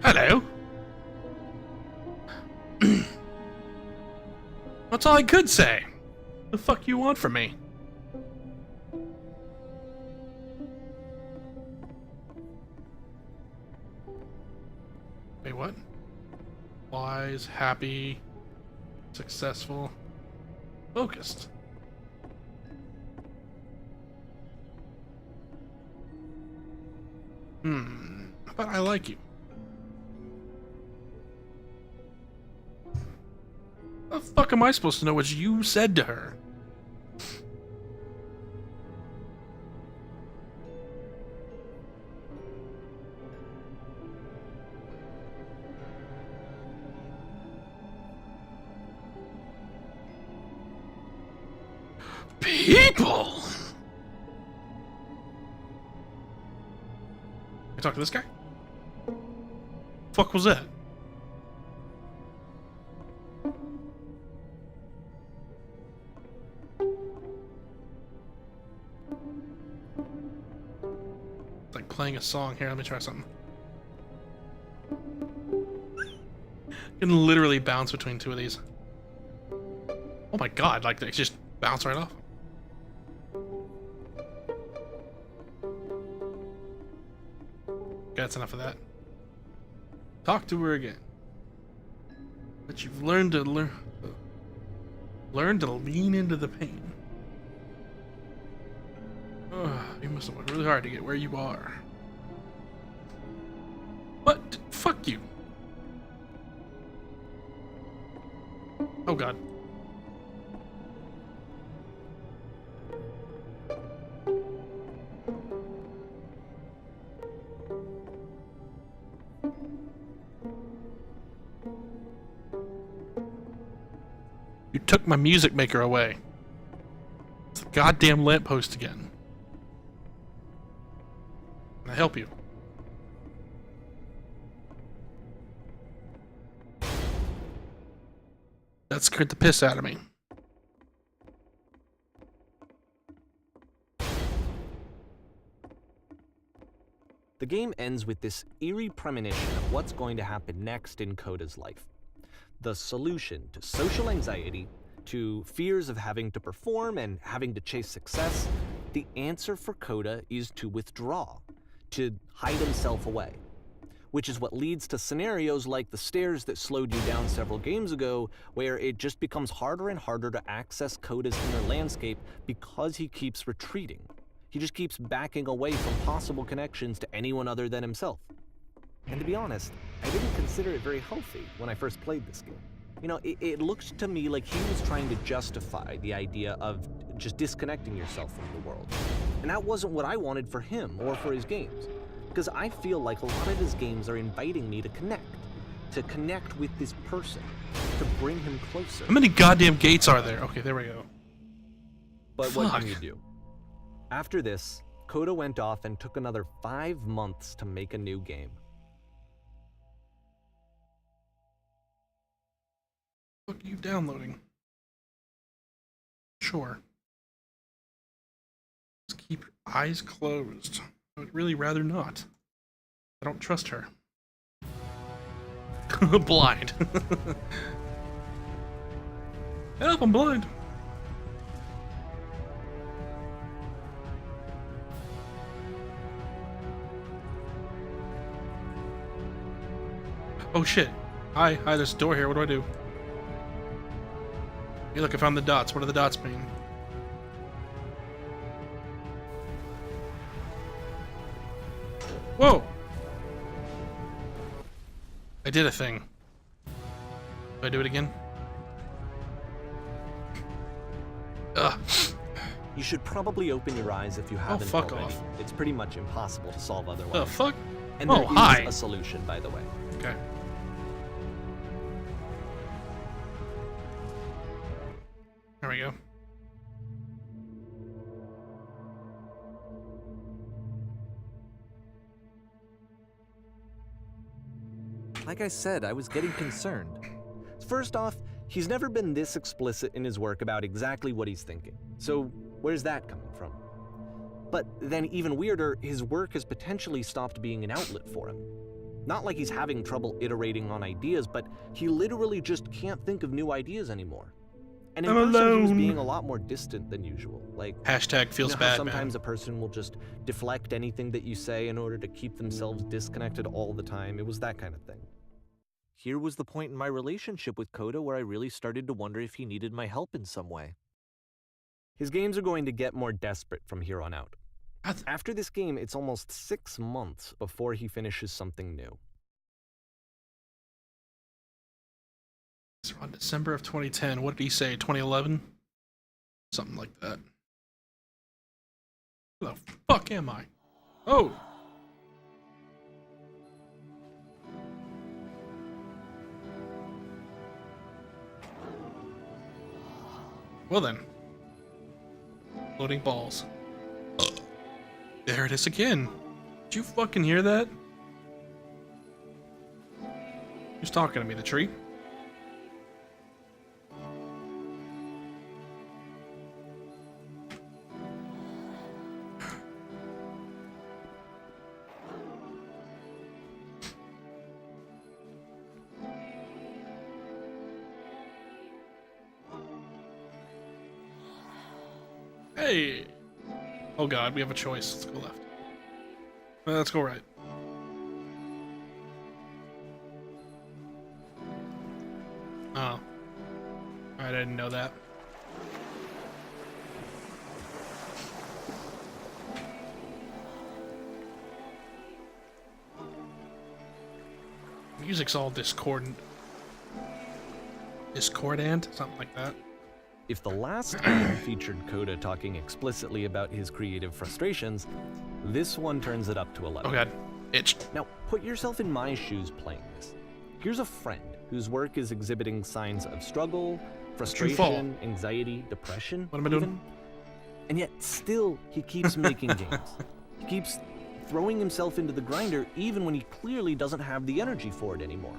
Hello. That's all I could say. The fuck you want from me? Wait, what? Wise, happy, successful, focused. But I like you. How the fuck am I supposed to know what you said to her? People! I talk to this guy? Fuck was that? It's like playing a song. Here, let me try something. You can literally bounce between two of these. Oh my god, like they just bounce right off. That's enough of that. Talk to her again. But you've learned to learn to lean into the pain. You must have worked really hard to get where you are. What? Fuck you. Oh god. You took my music maker away. It's the goddamn lamppost again. Can I help you? That scared the piss out of me. The game ends with this eerie premonition of what's going to happen next in Coda's life. The solution to social anxiety, to fears of having to perform and having to chase success, the answer for Coda is to withdraw, to hide himself away. Which is what leads to scenarios like the stairs that slowed you down several games ago, where it just becomes harder and harder to access Coda's inner landscape because he keeps retreating. He just keeps backing away from possible connections to anyone other than himself. And to be honest, I didn't consider it very healthy when I first played this game. You know, it looked to me like he was trying to justify the idea of just disconnecting yourself from the world. And that wasn't what I wanted for him or for his games. Because I feel like a lot of his games are inviting me to connect with this person, to bring him closer. How many goddamn gates are there? Okay, there we go. But what Fuck. can you do? After this, Coda went off and took another 5 months to make a new game. What are you downloading? Sure. Just keep your eyes closed. I would really rather not. I don't trust her. Blind. Help, I'm blind. Oh shit. Hi, there's a door here. What do I do? Hey, look, I found the dots. What do the dots mean? Whoa! I did a thing. Do I do it again? Ugh. You should probably open your eyes if you haven't fuck already. off. It's pretty much impossible to solve otherwise. The fuck? And Oh, there is hi. a solution, by the way. Okay. There we go. Like I said, I was getting concerned. First off, he's never been this explicit in his work about exactly what he's thinking. So where's that coming from? But then even weirder, his work has potentially stopped being an outlet for him. Not like he's having trouble iterating on ideas, but he literally just can't think of new ideas anymore. And in I'm person, he was alone. being a lot more distant than usual. Like, Hashtag you feels know how bad, sometimes man. a person will just deflect anything that you say in order to keep themselves disconnected all the time. It was that kind of thing. Here was the point in my relationship with Coda where I really started to wonder if he needed my help in some way. His games are going to get more desperate from here on out. After this game, it's almost 6 months before he finishes something new. It's around December of 2010. What did he say? 2011? Something like that. Who the fuck am I? Oh! Well then. Loading balls. There it is again. Did you fucking hear that? Who's talking to me? The tree? Hey! Oh god, we have a choice. Let's go left. Let's go right. Oh. Alright, I didn't know that. Music's all discordant. Discordant? Something like that. If the last game featured Coda talking explicitly about his creative frustrations, this one turns it up to 11. Oh god. Itch. Now, put yourself in my shoes playing this. Here's a friend whose work is exhibiting signs of struggle, frustration, anxiety, depression. What am I doing? even. And yet, still, he keeps making games. He keeps throwing himself into the grinder even when he clearly doesn't have the energy for it anymore.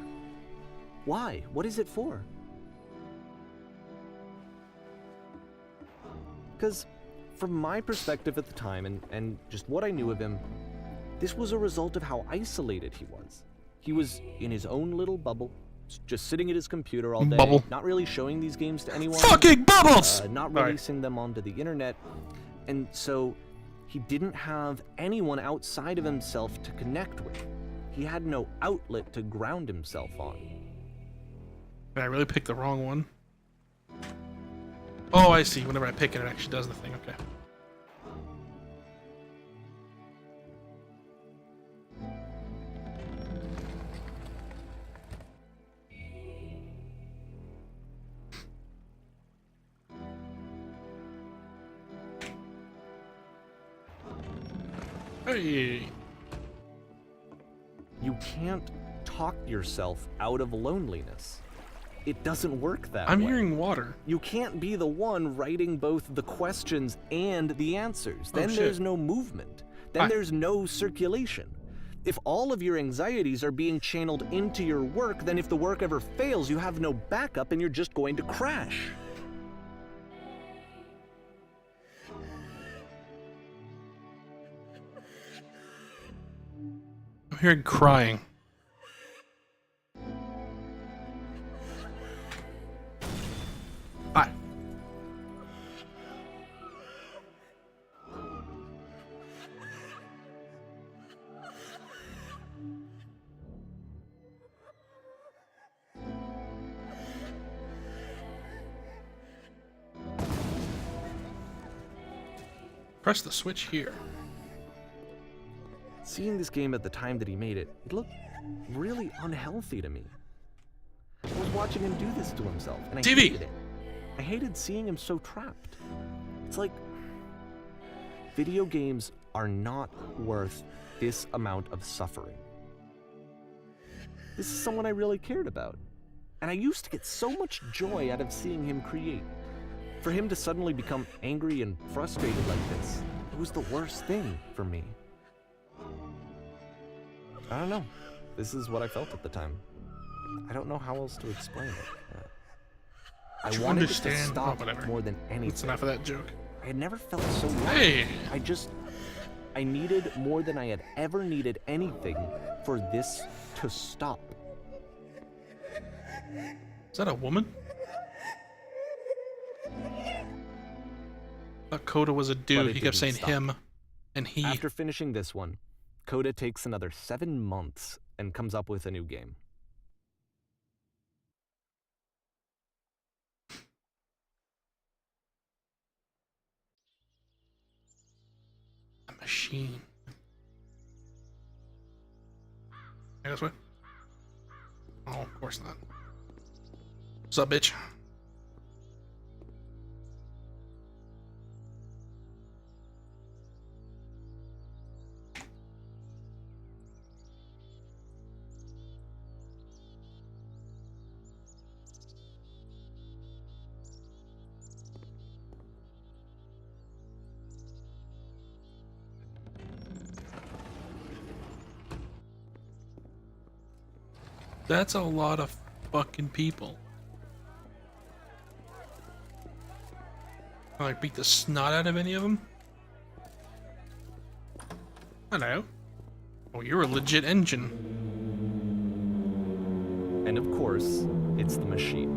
Why? What is it for? Because from my perspective at the time and just what I knew of him, This was a result of how isolated he was. He was in his own little bubble, just sitting at his computer all day, Bubble. not really showing these games to anyone. Fucking bubbles! Not Sorry. releasing them onto the internet. And so he didn't have anyone outside of himself to connect with. He had no outlet to ground himself on. Did I really pick the wrong one? Oh, I see. Whenever I pick it, it actually does the thing. Okay. Hey. You can't talk yourself out of loneliness. It doesn't work that I'm way. hearing water. You can't be the one writing both the questions and the answers. Then shit. there's no movement. Then I- there's no circulation. If all of your anxieties are being channeled into your work, then if the work ever fails, you have no backup and you're just going to crash. I'm hearing crying. Hi. Press the switch here. Seeing this game at the time that he made it, it looked really unhealthy to me. I was watching him do this to himself, and I TV. hated it. I hated seeing him so trapped. It's like video games are not worth this amount of suffering. This is someone I really cared about, and I used to get so much joy out of seeing him create. For him to suddenly become angry and frustrated like this, it was the worst thing for me. I don't know. This is what I felt at the time. I don't know how else to explain it. I You wanted it to understand? stop Oh, whatever. more than That's anything. enough of that joke. I had never felt so low. Hey. I needed more than I had ever needed anything for this to stop. Is that a woman? I thought Coda was a But dude. it He kept didn't saying stop. him and he. After finishing this one, Coda takes another 7 months and comes up with a new game. A machine. Hey, this way? Oh, of course not. What's up, bitch? That's a lot of fucking people. I like beat the snot out of any of them. Hello. Oh, you're a legit engine. And of course, it's the machine.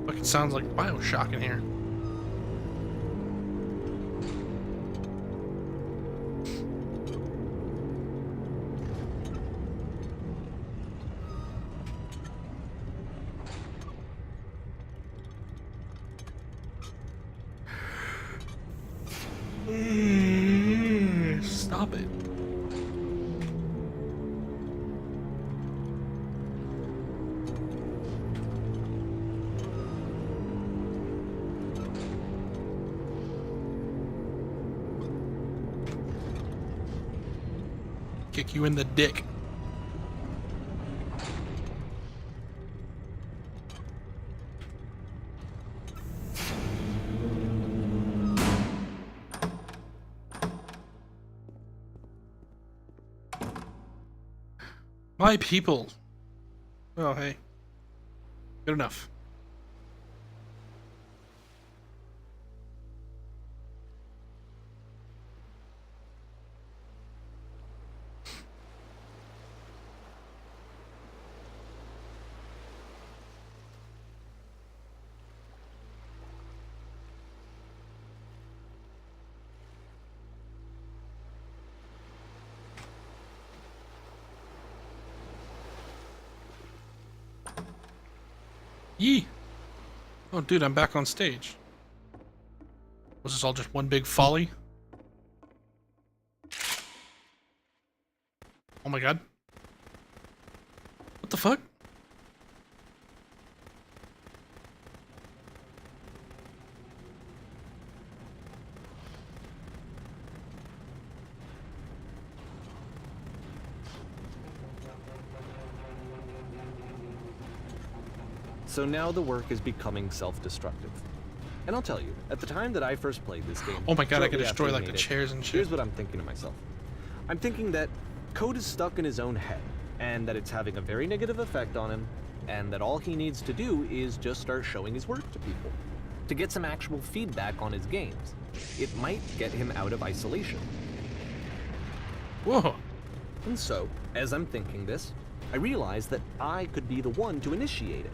Fucking sounds like Bioshock in here. Stop it. Kick you in the dick. My people. Oh, hey. Good enough. Yee! Oh, dude, I'm back on stage. Was this all just one big folly? Oh my god. What the fuck? So now the work is becoming self-destructive. And I'll tell you, at the time that I first played this game, Oh my god, I could shortly after destroy we like the made it, chairs and shit. here's what I'm thinking to myself. I'm thinking that Code is stuck in his own head, and that it's having a very negative effect on him, and that all he needs to do is just start showing his work to people, to get some actual feedback on his games. It might get him out of isolation. Whoa. And so, as I'm thinking this, I realize that I could be the one to initiate it.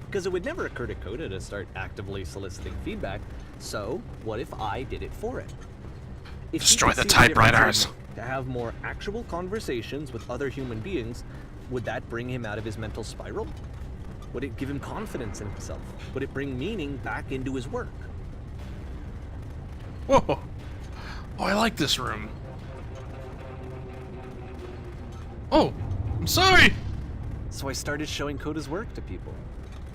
Because it would never occur to Coda to start actively soliciting feedback, so what if I did it for it? If he Destroy could the see difference typewriters. in to have more actual conversations with other human beings, would that bring him out of his mental spiral? Would it give him confidence in himself? Would it bring meaning back into his work? Whoa. Oh, I like this room. Oh, I'm sorry. So I started showing Coda's work to people.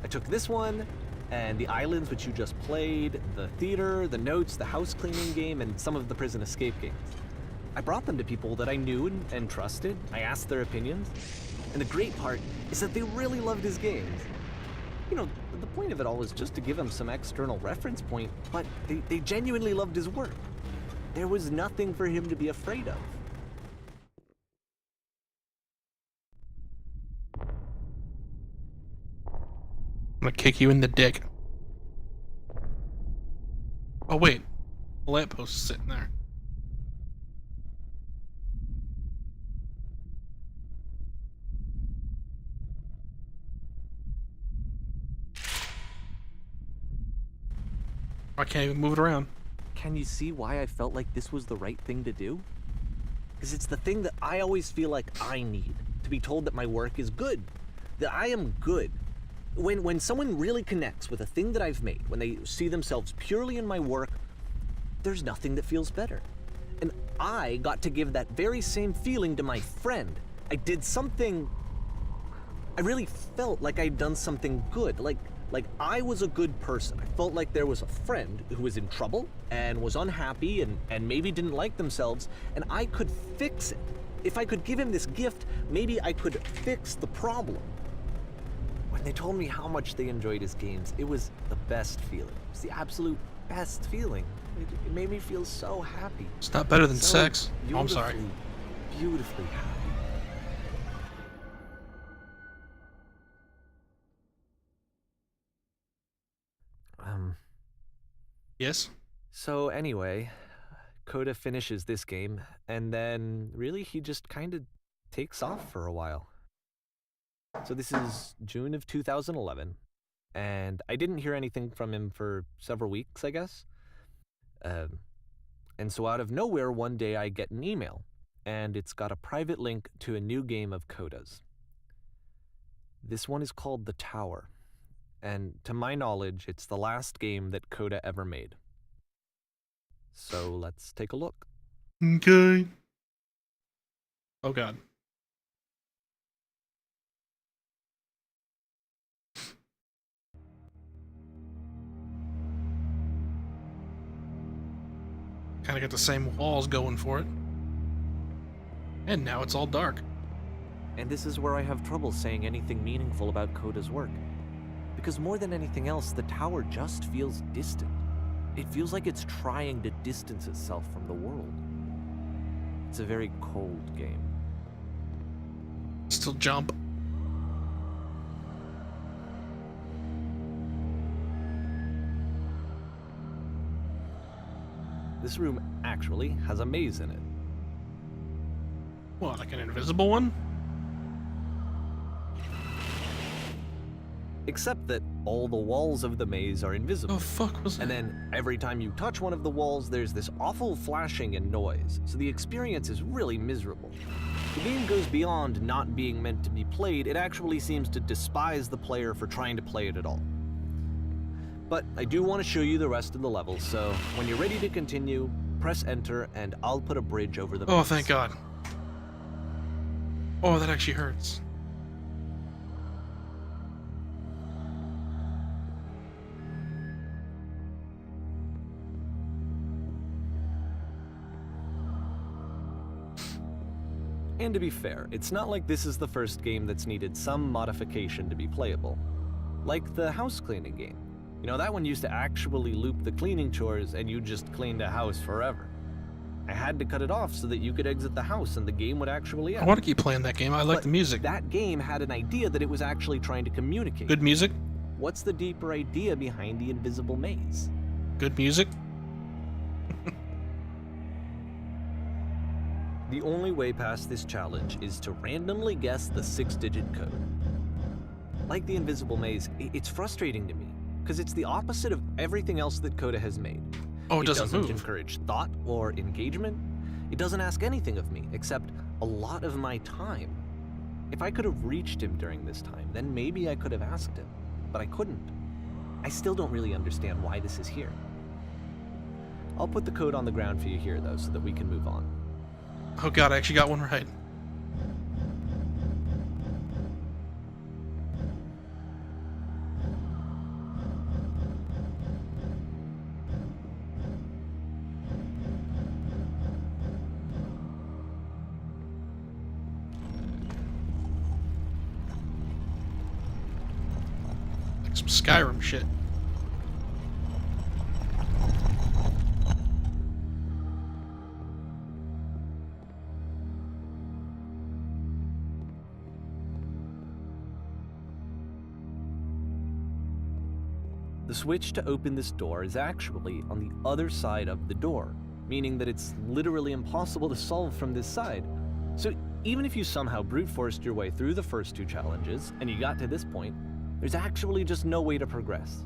I took this one, and the islands which you just played, the theater, the notes, the house cleaning game, and some of the prison escape games. I brought them to people that I knew and trusted. I asked their opinions. And the great part is that they really loved his games. You know, the point of it all was just to give him some external reference point, but they genuinely loved his work. There was nothing for him to be afraid of. I'm gonna kick you in the dick. Oh wait, the lamppost is sitting there. I can't even move it around. Can you see why I felt like this was the right thing to do? Because it's the thing that I always feel like I need, to be told that my work is good, that I am good. When someone really connects with a thing that I've made, when they see themselves purely in my work, there's nothing that feels better. And I got to give that very same feeling to my friend. I did something... I really felt like I'd done something good, like I was a good person. I felt like there was a friend who was in trouble and was unhappy and maybe didn't like themselves, and I could fix it. If I could give him this gift, maybe I could fix the problem. When they told me how much they enjoyed his games, it was the best feeling. It was the absolute best feeling. It made me feel so happy. It's not better than So sex. Oh, I'm sorry. Beautifully happy. Yes? So anyway, Coda finishes this game, and then really he just kind of takes off for a while. So this is June of 2011, and I didn't hear anything from him for several weeks, I guess. And so out of nowhere, one day I get an email, and it's got a private link to a new game of Coda's. This one is called The Tower, and to my knowledge, it's the last game that Coda ever made. So let's take a look. Okay. Oh god. Kinda got the same walls going for it. And now it's all dark. And this is where I have trouble saying anything meaningful about Coda's work. Because more than anything else, the tower just feels distant. It feels like it's trying to distance itself from the world. It's a very cold game. Still jump. This room actually has a maze in it. What, like an invisible one? Except that all the walls of the maze are invisible. Oh fuck was that? And then every time you touch one of the walls, there's this awful flashing and noise. So the experience is really miserable. The game goes beyond not being meant to be played, it actually seems to despise the player for trying to play it at all. But I do want to show you the rest of the levels, so when you're ready to continue, press enter and I'll put a bridge over the Oh, maze. thank God. Oh, that actually hurts. And to be fair, it's not like this is the first game that's needed some modification to be playable. Like the house cleaning game. You know, that one used to actually loop the cleaning chores and you just cleaned a house forever. I had to cut it off so that you could exit the house and the game would actually end. I want to keep playing that game. I like But the music. that game had an idea that it was actually trying to communicate. Good music. What's the deeper idea behind the invisible maze? Good music. The only way past this challenge is to randomly guess the 6-digit code. Like the invisible maze, it's frustrating to me, because it's the opposite of everything else that Coda has made. Oh, it doesn't move. Encourage thought or engagement. It doesn't ask anything of me, except a lot of my time. If I could have reached him during this time, then maybe I could have asked him, but I couldn't. I still don't really understand why this is here. I'll put the code on the ground for you here, though, so that we can move on. Oh God, I actually got one right. Like some Skyrim shit. The switch to open this door is actually on the other side of the door, meaning that it's literally impossible to solve from this side. So even if you somehow brute forced your way through the first 2 challenges and you got to this point, there's actually just no way to progress.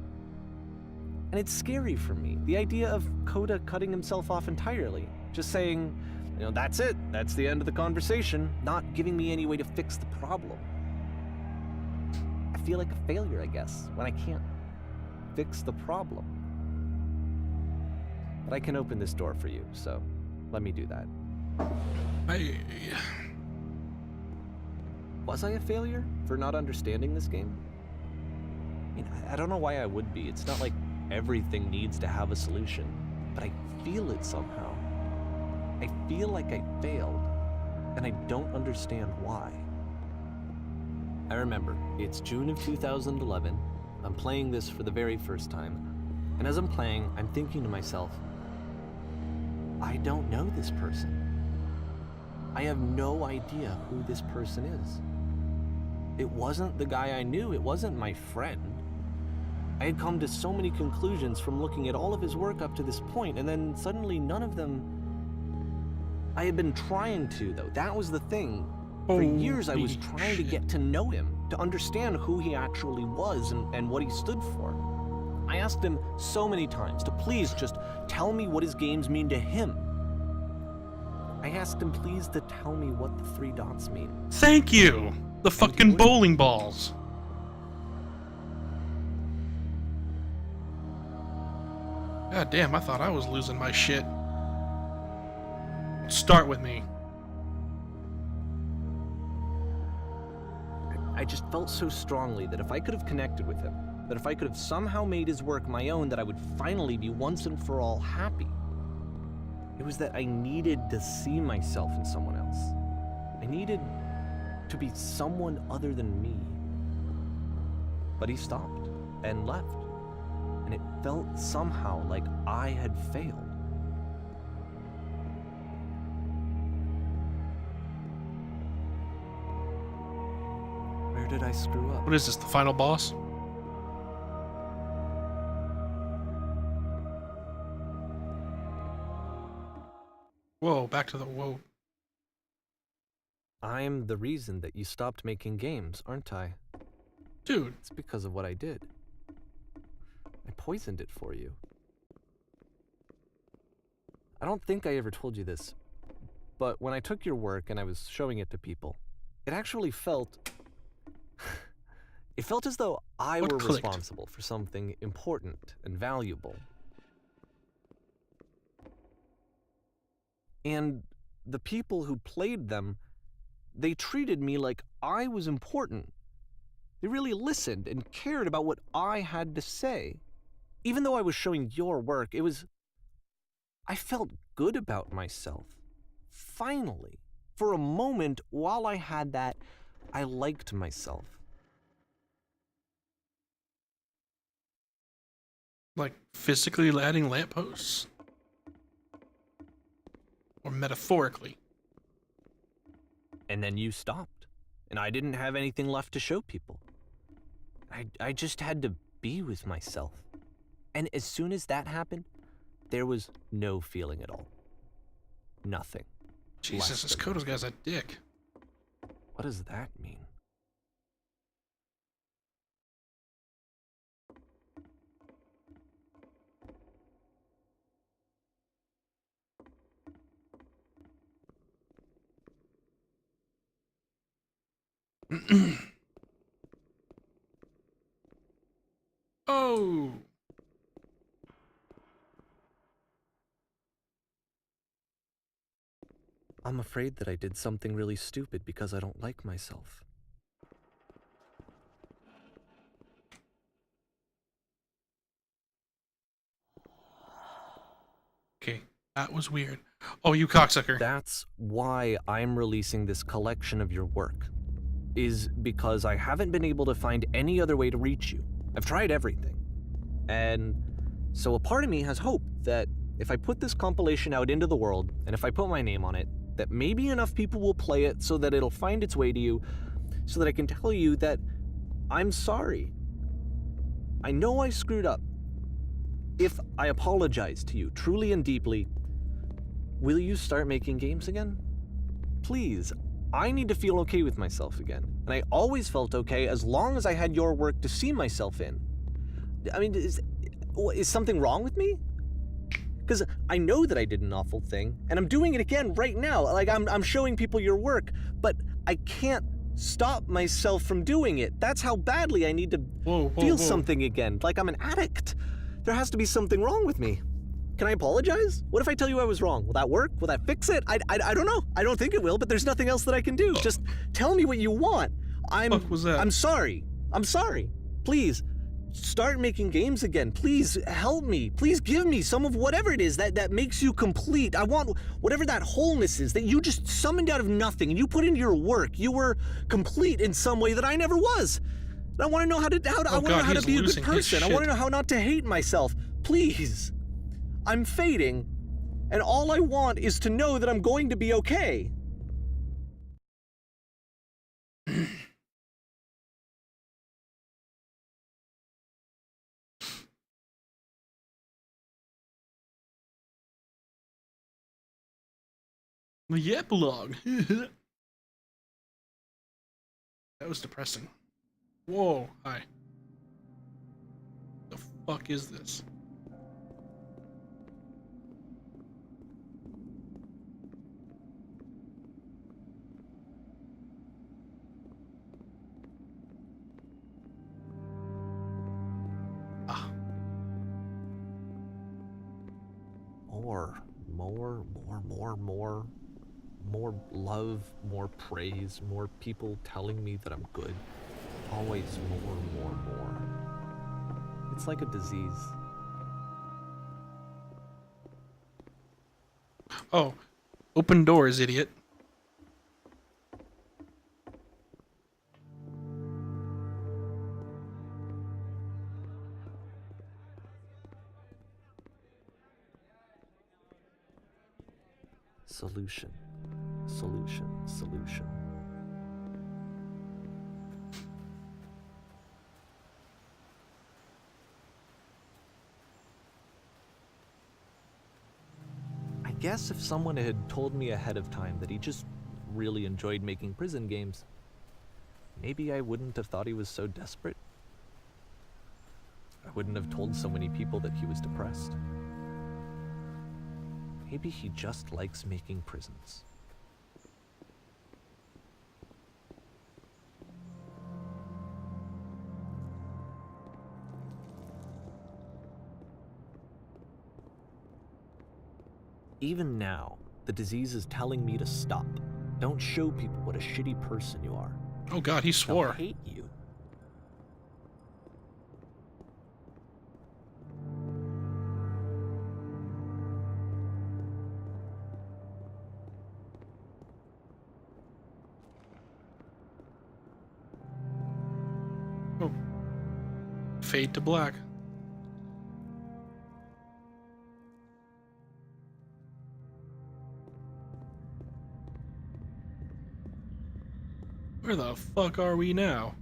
And it's scary for me, the idea of Coda cutting himself off entirely, just saying, you know, that's it, that's the end of the conversation, not giving me any way to fix the problem. I feel like a failure, I guess, when I can't fix the problem. But I can open this door for you, so let me do that. Was I a failure for not understanding this game? I mean, I don't know why I would be. It's not like everything needs to have a solution, but I feel it somehow. I feel like I failed, and I don't understand why. I remember, it's June of 2011. I'm playing this for the very first time, and as I'm playing, I'm thinking to myself, I don't know this person. I have no idea who this person is. It wasn't the guy I knew, it wasn't my friend. I had come to so many conclusions from looking at all of his work up to this point, and then suddenly none of them... I had been trying to, though. That was the thing. For years I was trying to get to know him, to understand who he actually was and what he stood for. I asked him so many times to please just tell me what his games mean to him. I asked him please to tell me what the 3 dots mean. Thank you! The fucking bowling balls. God damn, I thought I was losing my shit. Start with me. I just felt so strongly that if I could have connected with him, that if I could have somehow made his work my own, that I would finally be once and for all happy. It was that I needed to see myself in someone else. I needed to be someone other than me. But he stopped and left, and it felt somehow like I had failed. Where did I screw up? What is this, the final boss? Whoa, back to the whoa. I'm the reason that you stopped making games, aren't I? Dude. It's because of what I did. I poisoned it for you. I don't think I ever told you this, but when I took your work and I was showing it to people, it actually felt... it felt as though I What were clicked? responsible for something important and valuable. And the people who played them, they treated me like I was important. They really listened and cared about what I had to say. Even though I was showing your work, I felt good about myself. Finally. For a moment, while I had that, I liked myself. Like physically adding lampposts? Or metaphorically? And then you stopped, and I didn't have anything left to show people. I just had to be with myself. And as soon as that happened, there was no feeling at all. Nothing. Jesus, Less this than Koda's guy's a dick. What does that mean? Oh! I'm afraid that I did something really stupid because I don't like myself. Okay, that was weird. Oh, you cocksucker. That's why I'm releasing this collection of your work, is because I haven't been able to find any other way to reach you. I've tried everything. And so a part of me has hope that if I put this compilation out into the world, and if I put my name on it, that maybe enough people will play it so that it'll find its way to you, so that I can tell you that I'm sorry. I know I screwed up. If I apologize to you truly and deeply, will you start making games again? Please, I need to feel okay with myself again. And I always felt okay as long as I had your work to see myself in. I mean, is something wrong with me? Because I know that I did an awful thing, and I'm doing it again right now. Like, I'm showing people your work, but I can't stop myself from doing it. That's how badly I need to feel something again, like I'm an addict. There has to be something wrong with me. Can I apologize? What if I tell you I was wrong? Will that work? Will that fix it? I don't know. I don't think it will, but there's nothing else that I can do. Just tell me what you want. Fuck was that? I'm sorry. I'm sorry. Please, start making games again. Please help me. Please give me some of whatever it is that makes you complete. I want whatever that wholeness is that you just summoned out of nothing and you put into your work. You were complete in some way that I never was. I want to know how to be a good person. I want to know how not to hate myself. Please. I'm fading, and all I want is to know that I'm going to be okay. The epilogue. That was depressing. Whoa, hi. The fuck is this? Ah. More love, more praise, more people telling me that I'm good. Always more. It's like a disease. Oh, open doors, idiot. Solution. I guess if someone had told me ahead of time that he just really enjoyed making prison games, maybe I wouldn't have thought he was so desperate. I wouldn't have told so many people that he was depressed. Maybe he just likes making prisons. Even now, the disease is telling me to stop. Don't show people what a shitty person you are. Oh god, he They'll swore. hate you. Oh. Fade to black. Where the fuck are we now?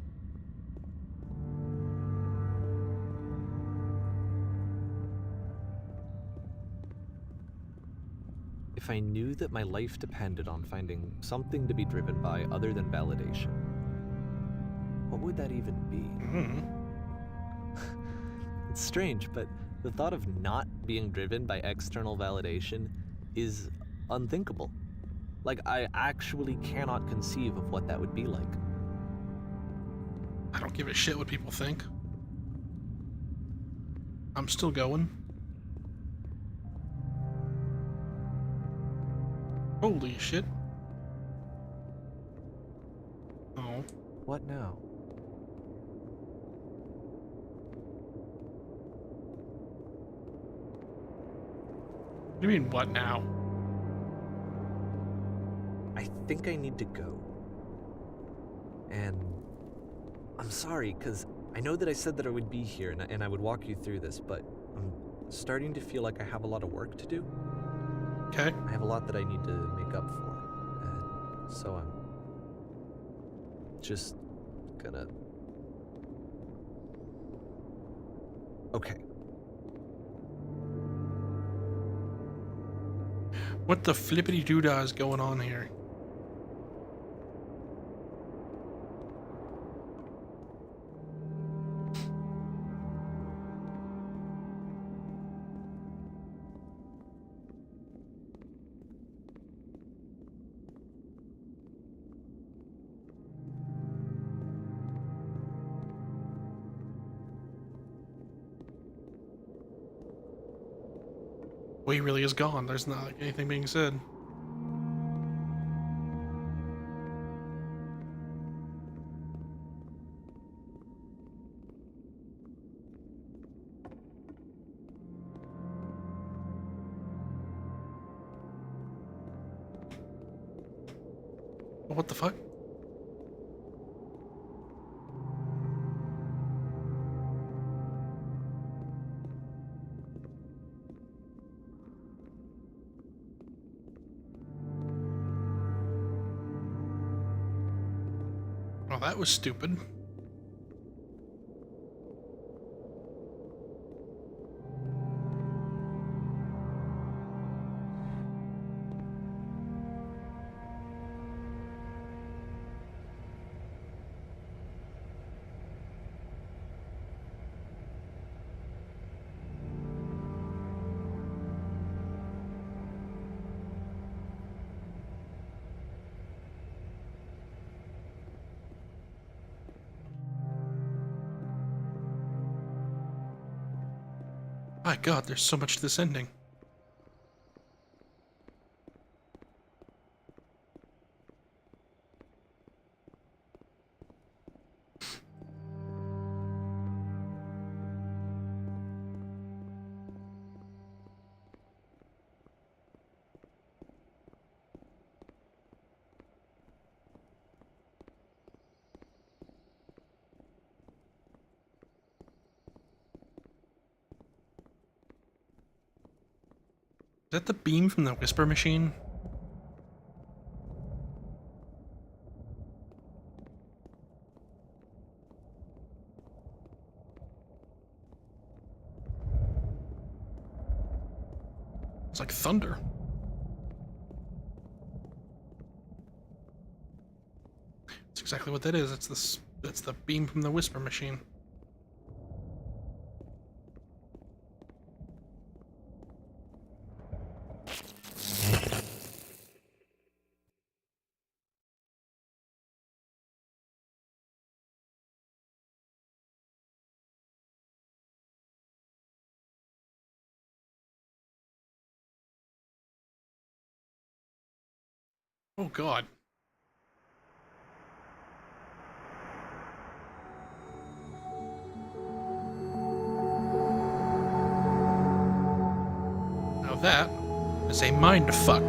If I knew that my life depended on finding something to be driven by other than validation, what would that even be? Mm. It's strange, but the thought of not being driven by external validation is unthinkable. Like, I actually cannot conceive of what that would be like. I don't give a shit what people think. I'm still going. Holy shit. Oh. What now? What do you mean, what now? I think I need to go. And I'm sorry, because I know that I said that I would be here and I would walk you through this, but I'm starting to feel like I have a lot of work to do. Okay. I have a lot that I need to make up for. So I'm just gonna... Okay. What the flippity doodah is going on here? Well, he really is gone. There's not like anything being said. What the fuck? Oh, that was stupid. My god, there's so much to this ending. Is that the beam from the Whisper Machine? It's like thunder. That's exactly what that is. That's the beam from the Whisper Machine. Oh god. Now that is a mind fuck.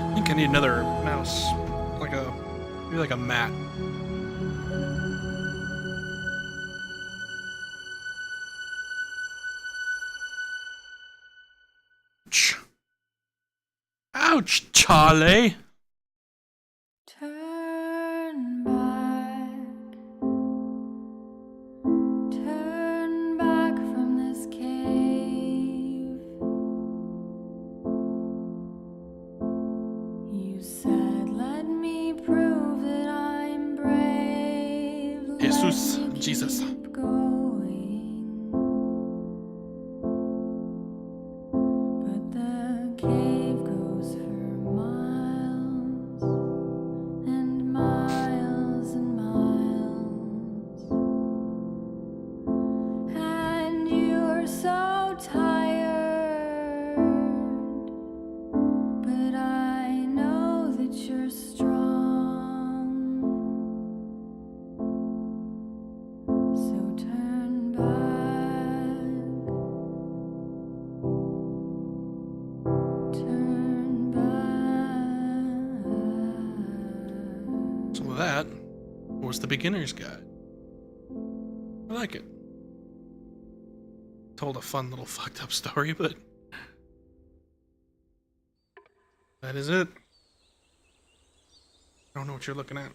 I think I need another mouse. Maybe like a mat. Ouch. Ouch, Charlie! Turn back from this cave. You said, let me prove that I'm brave. Let Jesus, me Jesus. keep going. But the cave goes for miles and miles and miles. And you're so tired, but I know that you're strong. So turn back, turn back. So that was the beginner's guide. I like it. Told a fun little fucked up story, but that is it. I don't know what you're looking at.